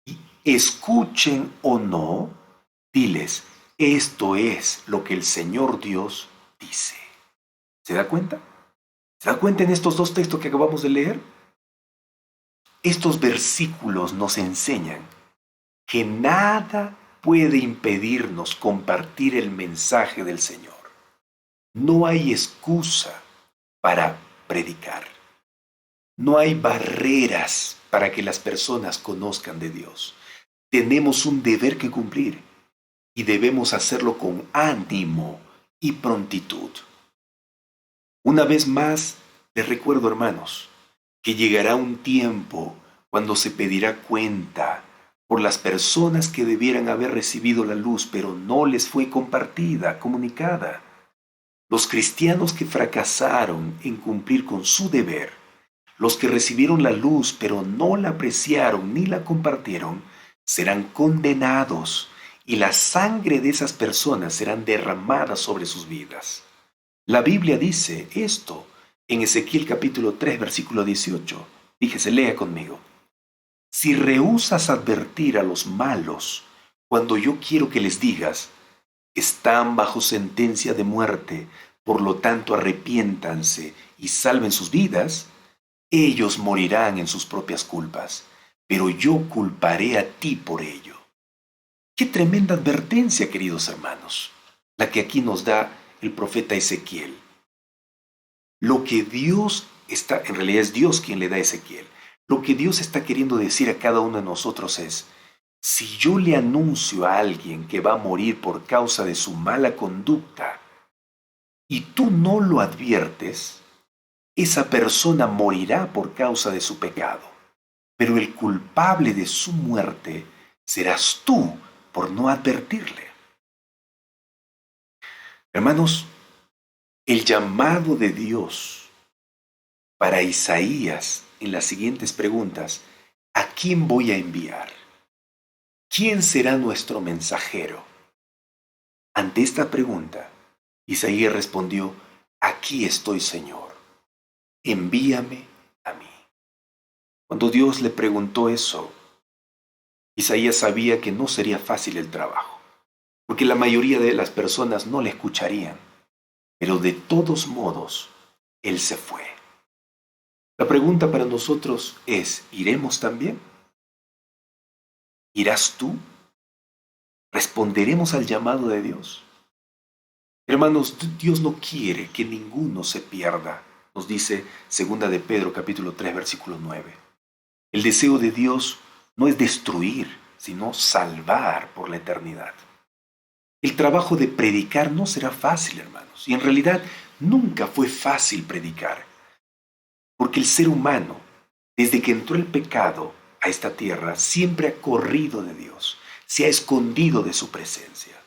Speaker 1: y escuchen o no, diles, esto es lo que el Señor Dios dice. ¿Se da cuenta? ¿Se da cuenta en estos dos textos que acabamos de leer? Estos versículos nos enseñan que nada puede impedirnos compartir el mensaje del Señor. No hay excusa para predicar. No hay barreras para que las personas conozcan de Dios. Tenemos un deber que cumplir y debemos hacerlo con ánimo y prontitud. Una vez más, les recuerdo, hermanos, que llegará un tiempo cuando se pedirá cuenta por las personas que debieran haber recibido la luz, pero no les fue compartida, comunicada. Los cristianos que fracasaron en cumplir con su deber, los que recibieron la luz, pero no la apreciaron ni la compartieron, serán condenados y la sangre de esas personas serán derramadas sobre sus vidas. La Biblia dice esto en Ezequiel capítulo 3, versículo 18. Fíjese, lea conmigo. Si rehúsas advertir a los malos cuando yo quiero que les digas, están bajo sentencia de muerte, por lo tanto arrepiéntanse y salven sus vidas, ellos morirán en sus propias culpas, pero yo culparé a ti por ello. Qué tremenda advertencia, queridos hermanos, la que aquí nos da el profeta Ezequiel. Lo que Dios está, en realidad es Dios quien le da a Ezequiel. Lo que Dios está queriendo decir a cada uno de nosotros es, si yo le anuncio a alguien que va a morir por causa de su mala conducta y tú no lo adviertes, esa persona morirá por causa de su pecado, pero el culpable de su muerte serás tú por no advertirle. Hermanos, el llamado de Dios para Isaías en las siguientes preguntas, ¿a quién voy a enviar? ¿Quién será nuestro mensajero? Ante esta pregunta, Isaías respondió, aquí estoy, Señor, envíame a mí. Cuando Dios le preguntó eso, Isaías sabía que no sería fácil el trabajo, porque la mayoría de las personas no le escucharían, pero de todos modos, él se fue. La pregunta para nosotros es, ¿iremos también? ¿Irás tú? ¿Responderemos al llamado de Dios? Hermanos, Dios no quiere que ninguno se pierda, nos dice 2 de Pedro capítulo 3 versículo 9. El deseo de Dios no es destruir, sino salvar por la eternidad. El trabajo de predicar no será fácil, hermanos, y en realidad nunca fue fácil predicar, porque el ser humano, desde que entró el pecado a esta tierra, siempre ha corrido de Dios, se ha escondido de su presencia.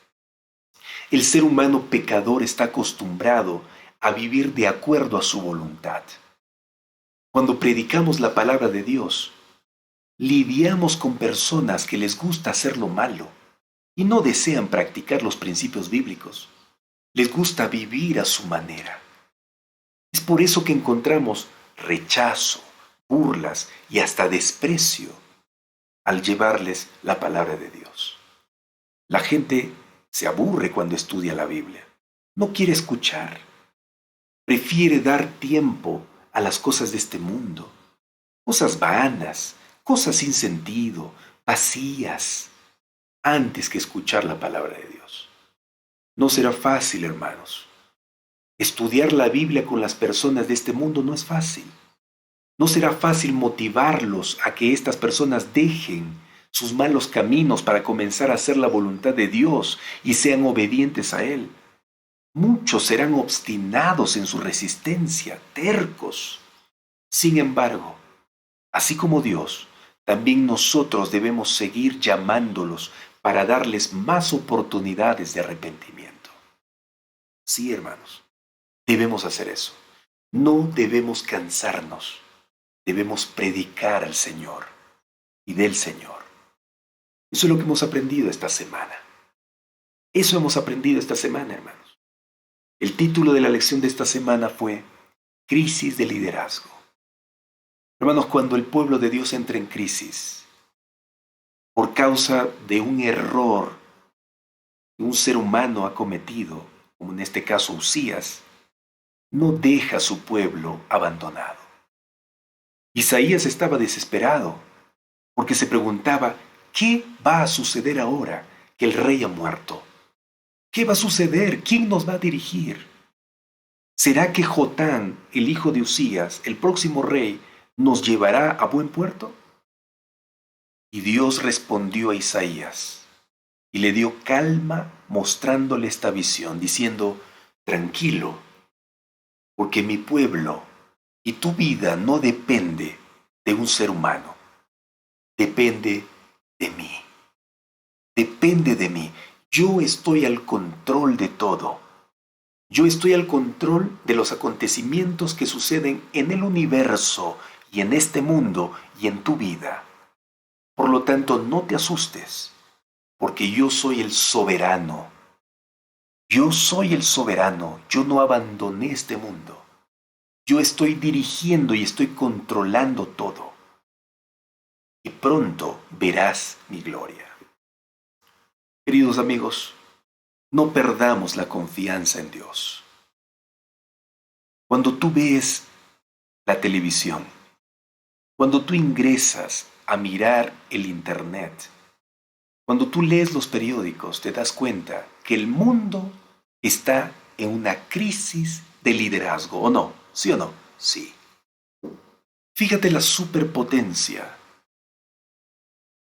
Speaker 1: El ser humano pecador está acostumbrado a vivir de acuerdo a su voluntad. Cuando predicamos la palabra de Dios, lidiamos con personas que les gusta hacer lo malo y no desean practicar los principios bíblicos. Les gusta vivir a su manera. Es por eso que encontramos rechazo, burlas y hasta desprecio al llevarles la palabra de Dios. La gente se aburre cuando estudia la Biblia. No quiere escuchar. Prefiere dar tiempo a las cosas de este mundo. Cosas vanas, cosas sin sentido, vacías, antes que escuchar la palabra de Dios. No será fácil, hermanos. Estudiar la Biblia con las personas de este mundo no es fácil. No será fácil motivarlos a que estas personas dejen sus malos caminos para comenzar a hacer la voluntad de Dios y sean obedientes a Él. Muchos serán obstinados en su resistencia, tercos. Sin embargo, así como Dios, también nosotros debemos seguir llamándolos para darles más oportunidades de arrepentimiento. Sí, hermanos, debemos hacer eso. No debemos cansarnos. Debemos predicar al Señor y del Señor. Eso es lo que hemos aprendido esta semana. Eso hemos aprendido esta semana, hermanos. El título de la lección de esta semana fue Crisis de liderazgo. Hermanos, cuando el pueblo de Dios entra en crisis por causa de un error que un ser humano ha cometido, como en este caso Uzías, no deja a su pueblo abandonado. Isaías estaba desesperado porque se preguntaba, ¿qué va a suceder ahora que el rey ha muerto? ¿Qué va a suceder? ¿Quién nos va a dirigir? ¿Será que Jotán, el hijo de Uzías, el próximo rey, nos llevará a buen puerto? Y Dios respondió a Isaías y le dio calma mostrándole esta visión, diciendo, tranquilo, porque mi pueblo y tu vida no depende de un ser humano, depende de mí, depende de mí. Yo estoy al control de todo. Yo estoy al control de los acontecimientos que suceden en el universo y en este mundo y en tu vida. Por lo tanto, no te asustes, porque yo soy el soberano. Yo soy el soberano. Yo no abandoné este mundo. Yo estoy dirigiendo y estoy controlando todo. Y pronto verás mi gloria. Queridos amigos, no perdamos la confianza en Dios. Cuando tú ves la televisión, cuando tú ingresas a mirar el internet, cuando tú lees los periódicos, te das cuenta que el mundo está en una crisis de liderazgo, ¿o no? ¿Sí o no? Sí. Fíjate la superpotencia.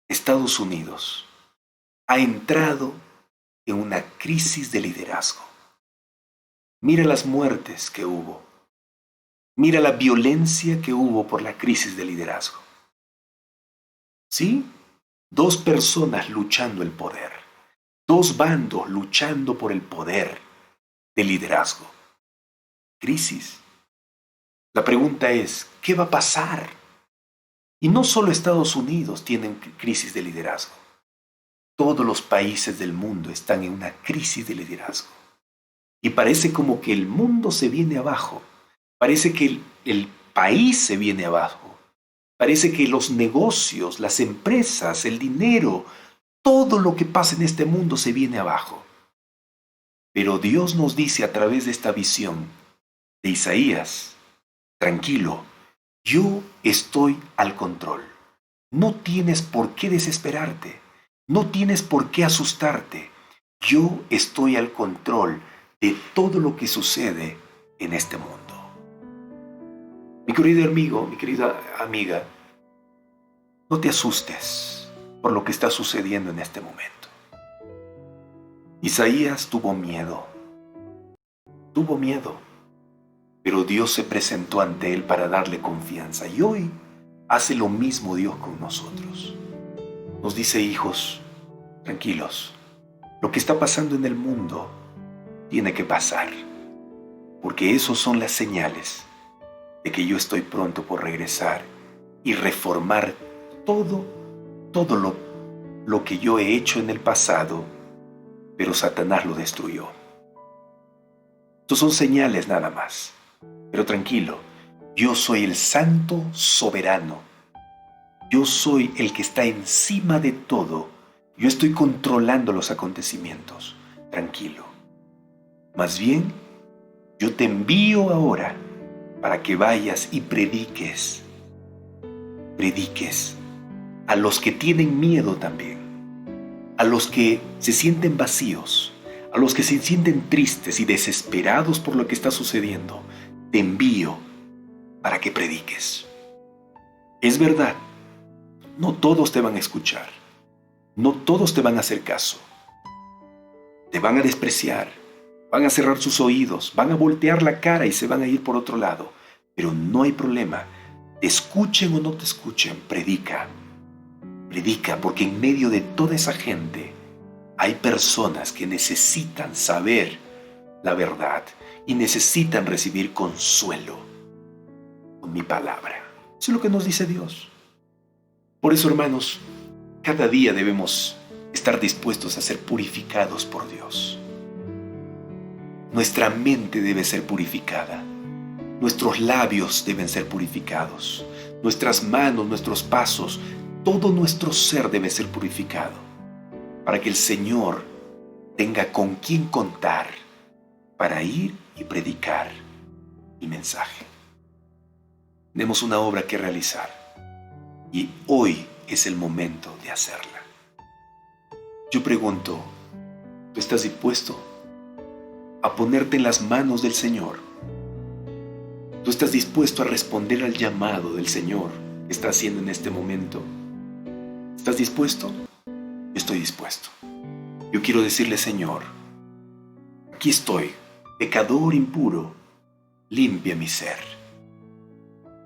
Speaker 1: Estados Unidos ha entrado en una crisis de liderazgo. Mira las muertes que hubo. Mira la violencia que hubo por la crisis de liderazgo. ¿Sí? Dos personas luchando el poder. Dos bandos luchando por el poder de liderazgo. Crisis. La pregunta es, ¿qué va a pasar? Y no solo Estados Unidos tiene crisis de liderazgo. Todos los países del mundo están en una crisis de liderazgo. Y parece como que el mundo se viene abajo. Parece que el país se viene abajo. Parece que los negocios, las empresas, el dinero, todo lo que pasa en este mundo se viene abajo. Pero Dios nos dice a través de esta visión de Isaías, tranquilo, yo estoy al control. No tienes por qué desesperarte. No tienes por qué asustarte. Yo estoy al control de todo lo que sucede en este mundo. Mi querido amigo, mi querida amiga, no te asustes por lo que está sucediendo en este momento. Isaías tuvo miedo, pero Dios se presentó ante él para darle confianza. Y hoy hace lo mismo Dios con nosotros. Nos dice, hijos, tranquilos, lo que está pasando en el mundo tiene que pasar, porque esos son las señales de que yo estoy pronto por regresar y reformar todo lo que yo he hecho en el pasado, pero Satanás lo destruyó. Estos son señales nada más, pero tranquilo, yo soy el santo soberano. Yo soy el que está encima de todo. Yo estoy controlando los acontecimientos. Tranquilo. Más bien, yo te envío ahora para que vayas y prediques. Prediques a los que tienen miedo también, a los que se sienten vacíos, a los que se sienten tristes y desesperados por lo que está sucediendo. Te envío para que prediques. Es verdad, no todos te van a escuchar, no todos te van a hacer caso. Te van a despreciar, van a cerrar sus oídos, van a voltear la cara y se van a ir por otro lado. Pero no hay problema, te escuchen o no te escuchen, predica. Predica, porque en medio de toda esa gente hay personas que necesitan saber la verdad y necesitan recibir consuelo con mi palabra. Eso es lo que nos dice Dios. Por eso, hermanos, Cada día debemos estar dispuestos a ser purificados por Dios. Nuestra mente debe ser purificada. Nuestros labios deben ser purificados. Nuestras manos, nuestros pasos, todo nuestro ser debe ser purificado para que el Señor tenga con quién contar para ir y predicar el mensaje. Tenemos una obra que realizar y hoy es el momento de hacerla. Yo pregunto, ¿tú estás dispuesto a ponerte en las manos del Señor? ¿Tú estás dispuesto a responder al llamado del Señor que está haciendo en este momento? ¿Estás dispuesto? Yo estoy dispuesto. Yo quiero decirle, Señor, aquí estoy, pecador impuro, limpia mi ser.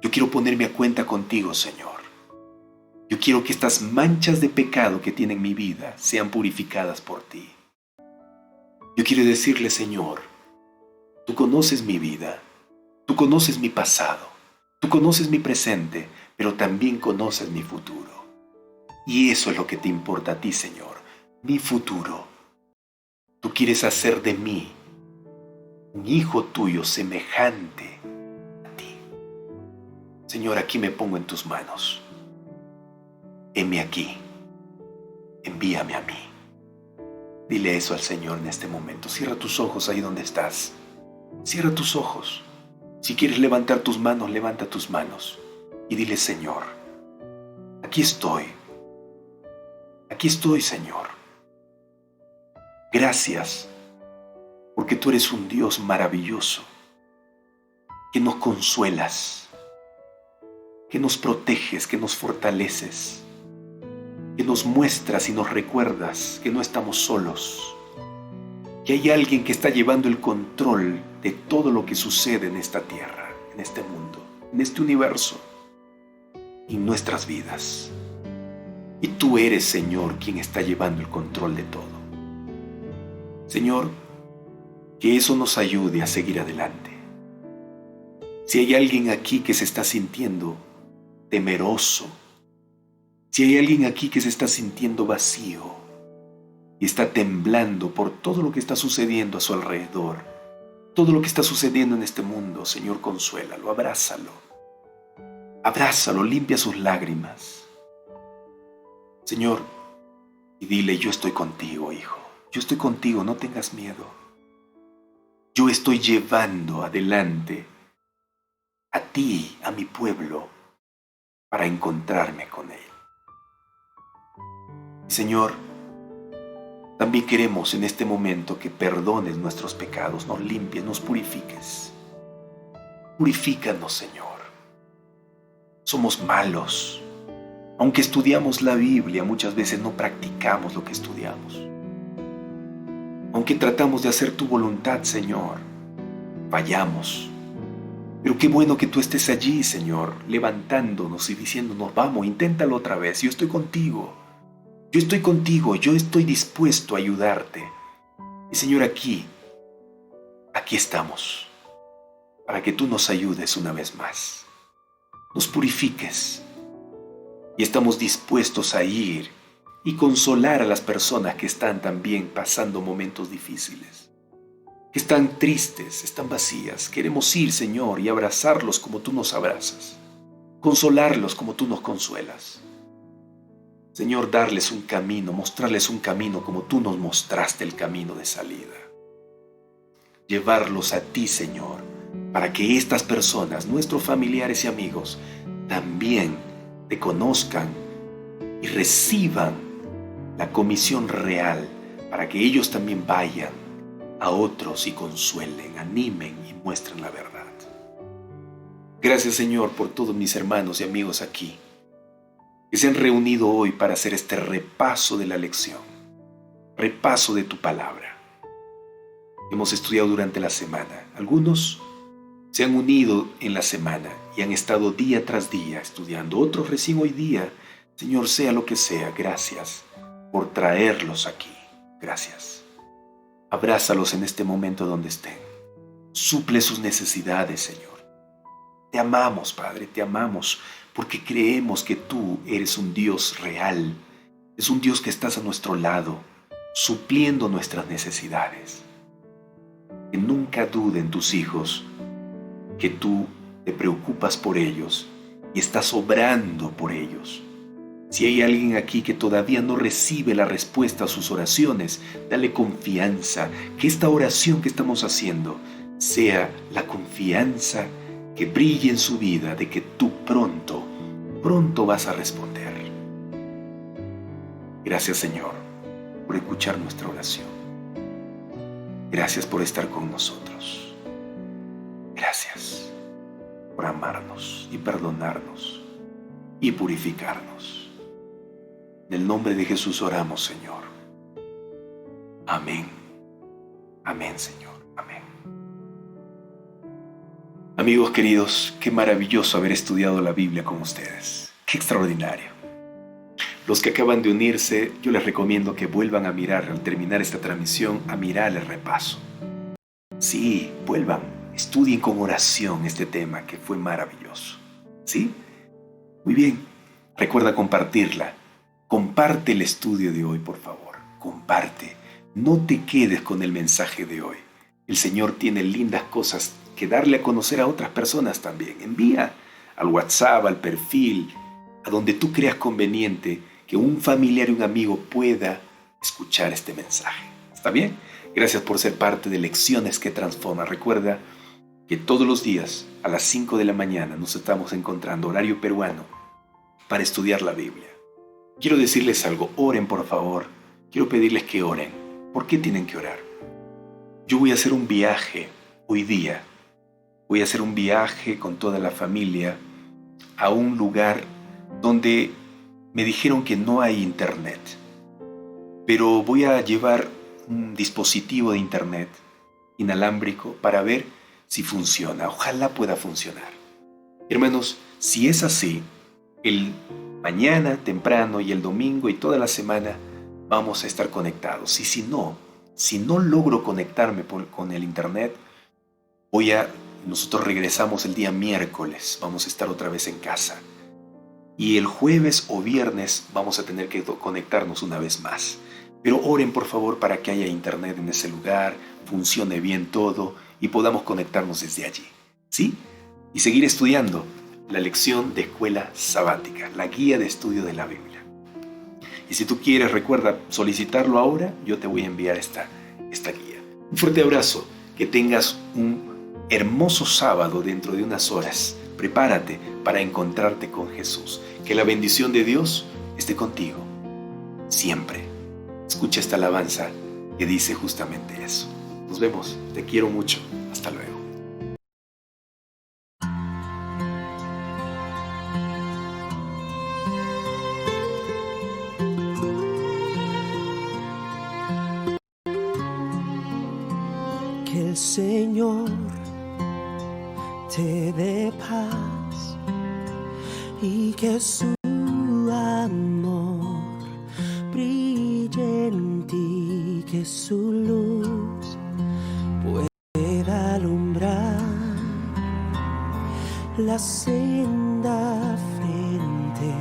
Speaker 1: Yo quiero ponerme a cuenta contigo, Señor. Yo quiero que estas manchas de pecado que tiene en mi vida sean purificadas por ti. Yo quiero decirle, Señor, tú conoces mi vida, tú conoces mi pasado, tú conoces mi presente, pero también conoces mi futuro. Y eso es lo que te importa a ti, Señor, mi futuro. Tú quieres hacer de mí un hijo tuyo semejante a ti. Señor, aquí me pongo en tus manos. Heme aquí, envíame a mí. Dile eso al Señor en este momento. Cierra tus ojos ahí donde estás. Cierra tus ojos. Si quieres levantar tus manos, levanta tus manos. Y dile, Señor, aquí estoy. Aquí estoy, Señor. Gracias, porque tú eres un Dios maravilloso, que nos consuelas, que nos proteges, que nos fortaleces, que nos muestras y nos recuerdas que no estamos solos, que hay alguien que está llevando el control de todo lo que sucede en esta tierra, en este mundo, en este universo, en nuestras vidas. Y tú eres, Señor, quien está llevando el control de todo. Señor, que eso nos ayude a seguir adelante. Si hay alguien aquí que se está sintiendo temeroso, si hay alguien aquí que se está sintiendo vacío y está temblando por todo lo que está sucediendo a su alrededor, todo lo que está sucediendo en este mundo, Señor, consuélalo, abrázalo. Abrázalo, limpia sus lágrimas. Señor, y dile, yo estoy contigo, hijo. Yo estoy contigo, no tengas miedo. Yo estoy llevando adelante a ti, a mi pueblo, para encontrarme con él. Señor, también queremos en este momento que perdones nuestros pecados, nos limpies, nos purifiques. Purifícanos, Señor. Somos malos. Aunque estudiamos la Biblia, muchas veces no practicamos lo que estudiamos. Aunque tratamos de hacer tu voluntad, Señor, fallamos. Pero qué bueno que tú estés allí, Señor, levantándonos y diciéndonos, vamos, inténtalo otra vez, yo estoy contigo. Yo estoy contigo, yo estoy dispuesto a ayudarte. Y Señor, aquí estamos, para que tú nos ayudes una vez más. Nos purifiques. Y estamos dispuestos a ir y consolar a las personas que están también pasando momentos difíciles, que están tristes, están vacías. Queremos ir, Señor, y abrazarlos como tú nos abrazas, consolarlos como tú nos consuelas. Señor, darles un camino, mostrarles un camino como tú nos mostraste el camino de salida. Llevarlos a ti, Señor, para que estas personas, nuestros familiares y amigos, también te conozcan y reciban la comisión real para que ellos también vayan a otros y consuelen, animen y muestren la verdad. Gracias, Señor, por todos mis hermanos y amigos aquí que se han reunido hoy para hacer este repaso de la lección, repaso de tu palabra. Hemos estudiado durante la semana. Algunos se han unido en la semana y han estado día tras día estudiando. Otros recién hoy día. Señor, sea lo que sea, gracias por traerlos aquí. Gracias. Abrázalos en este momento donde estén. Suple sus necesidades, Señor. Te amamos, Padre, te amamos porque creemos que tú eres un Dios real, Es un Dios que estás a nuestro lado, supliendo nuestras necesidades. Que nunca duden tus hijos que tú te preocupas por ellos y estás obrando por ellos. Si hay alguien aquí que todavía no recibe la respuesta a sus oraciones, dale confianza, que esta oración que estamos haciendo sea la confianza que brille en su vida de que tú pronto vas a responder. Gracias, Señor, por escuchar nuestra oración. Gracias por estar con nosotros. Gracias por amarnos y perdonarnos y purificarnos. En el nombre de Jesús oramos, Señor. Amén. Amén, Señor. Amén. Amigos queridos, qué maravilloso haber estudiado la Biblia con ustedes. Qué extraordinario. Los que acaban de unirse, yo les recomiendo que vuelvan a mirar, al terminar esta transmisión, a mirar el repaso. Sí, vuelvan, estudien con oración este tema que fue maravilloso. ¿Sí? Muy bien. Recuerda compartirla. Comparte el estudio de hoy, por favor. Comparte. No te quedes con el mensaje de hoy. El Señor tiene lindas cosas que darle a conocer a otras personas también. Envía al WhatsApp, al perfil, a donde tú creas conveniente que un familiar y un amigo pueda escuchar este mensaje. ¿Está bien? Gracias por ser parte de Lecciones que Transforman. Recuerda que todos los días a las 5 de la mañana nos estamos encontrando, horario peruano, para estudiar la Biblia. Quiero decirles algo, oren por favor. Quiero pedirles que oren. ¿Por qué tienen que orar? Yo voy a hacer un viaje hoy día. Voy a hacer un viaje con toda la familia a un lugar donde me dijeron que no hay internet. Pero voy a llevar un dispositivo de internet inalámbrico para ver si funciona. Ojalá pueda funcionar. Hermanos, si es así, el mañana temprano y el domingo y toda la semana vamos a estar conectados. Y si no logro conectarme con el internet, nosotros regresamos el día miércoles, vamos a estar otra vez en casa. Y el jueves o viernes vamos a tener que conectarnos una vez más. Pero oren por favor para que haya internet en ese lugar, funcione bien todo y podamos conectarnos desde allí. ¿Sí? Y seguir estudiando la lección de escuela sabática, la guía de estudio de la Biblia. Y si tú quieres, recuerda solicitarlo ahora, yo te voy a enviar esta guía. Un fuerte abrazo, que tengas un hermoso sábado dentro de unas horas. Prepárate para encontrarte con Jesús. Que la bendición de Dios esté contigo siempre. Escucha esta alabanza que dice justamente eso. Nos vemos, te quiero mucho. Hasta luego.
Speaker 2: Que el Señor te dé paz y que su amor brille en ti, que su luz pueda alumbrar la senda frente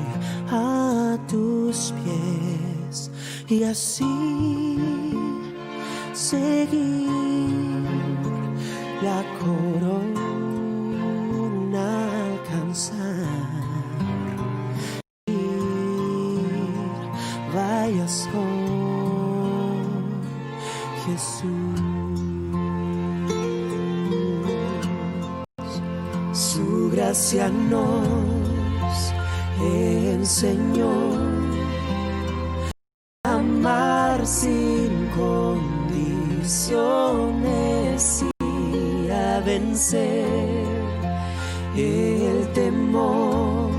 Speaker 2: a tus pies y así seguir la corona alcanzar. Vayas con Jesús. Su gracia nos enseñó a amar sin condiciones y a vencer el temor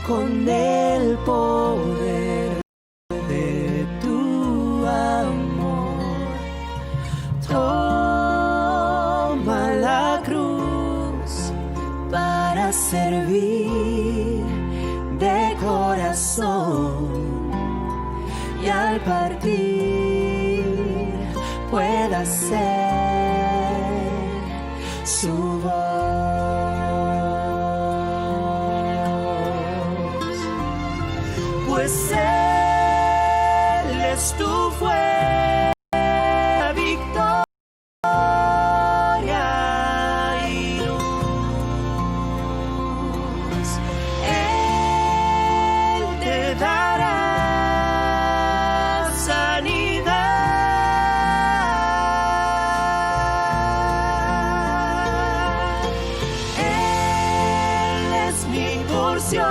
Speaker 2: con el poder de tu amor. Toma la cruz para servir de corazón y al partir pueda ser su voz. pues Él es tu fuerza, victoria y luz. Él te dará sanidad. Él es mi porción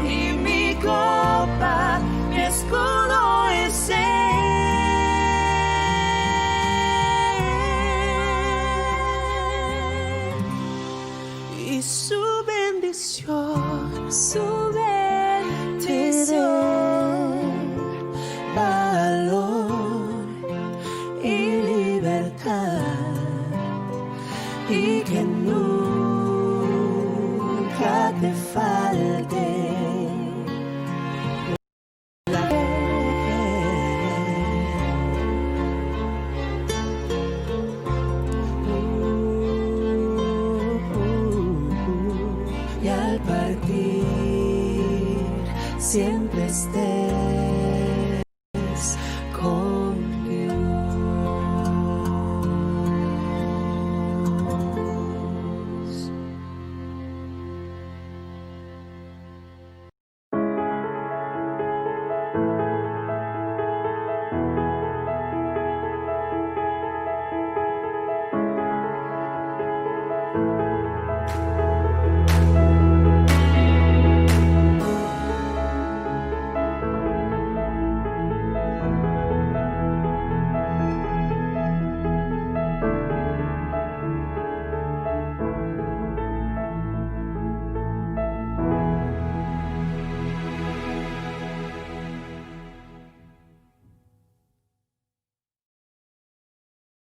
Speaker 2: y mi copa, mi escudo es Él. Y su bendición te dé valor y libertad, y que nunca te falte la fe. Y al partir siempre esté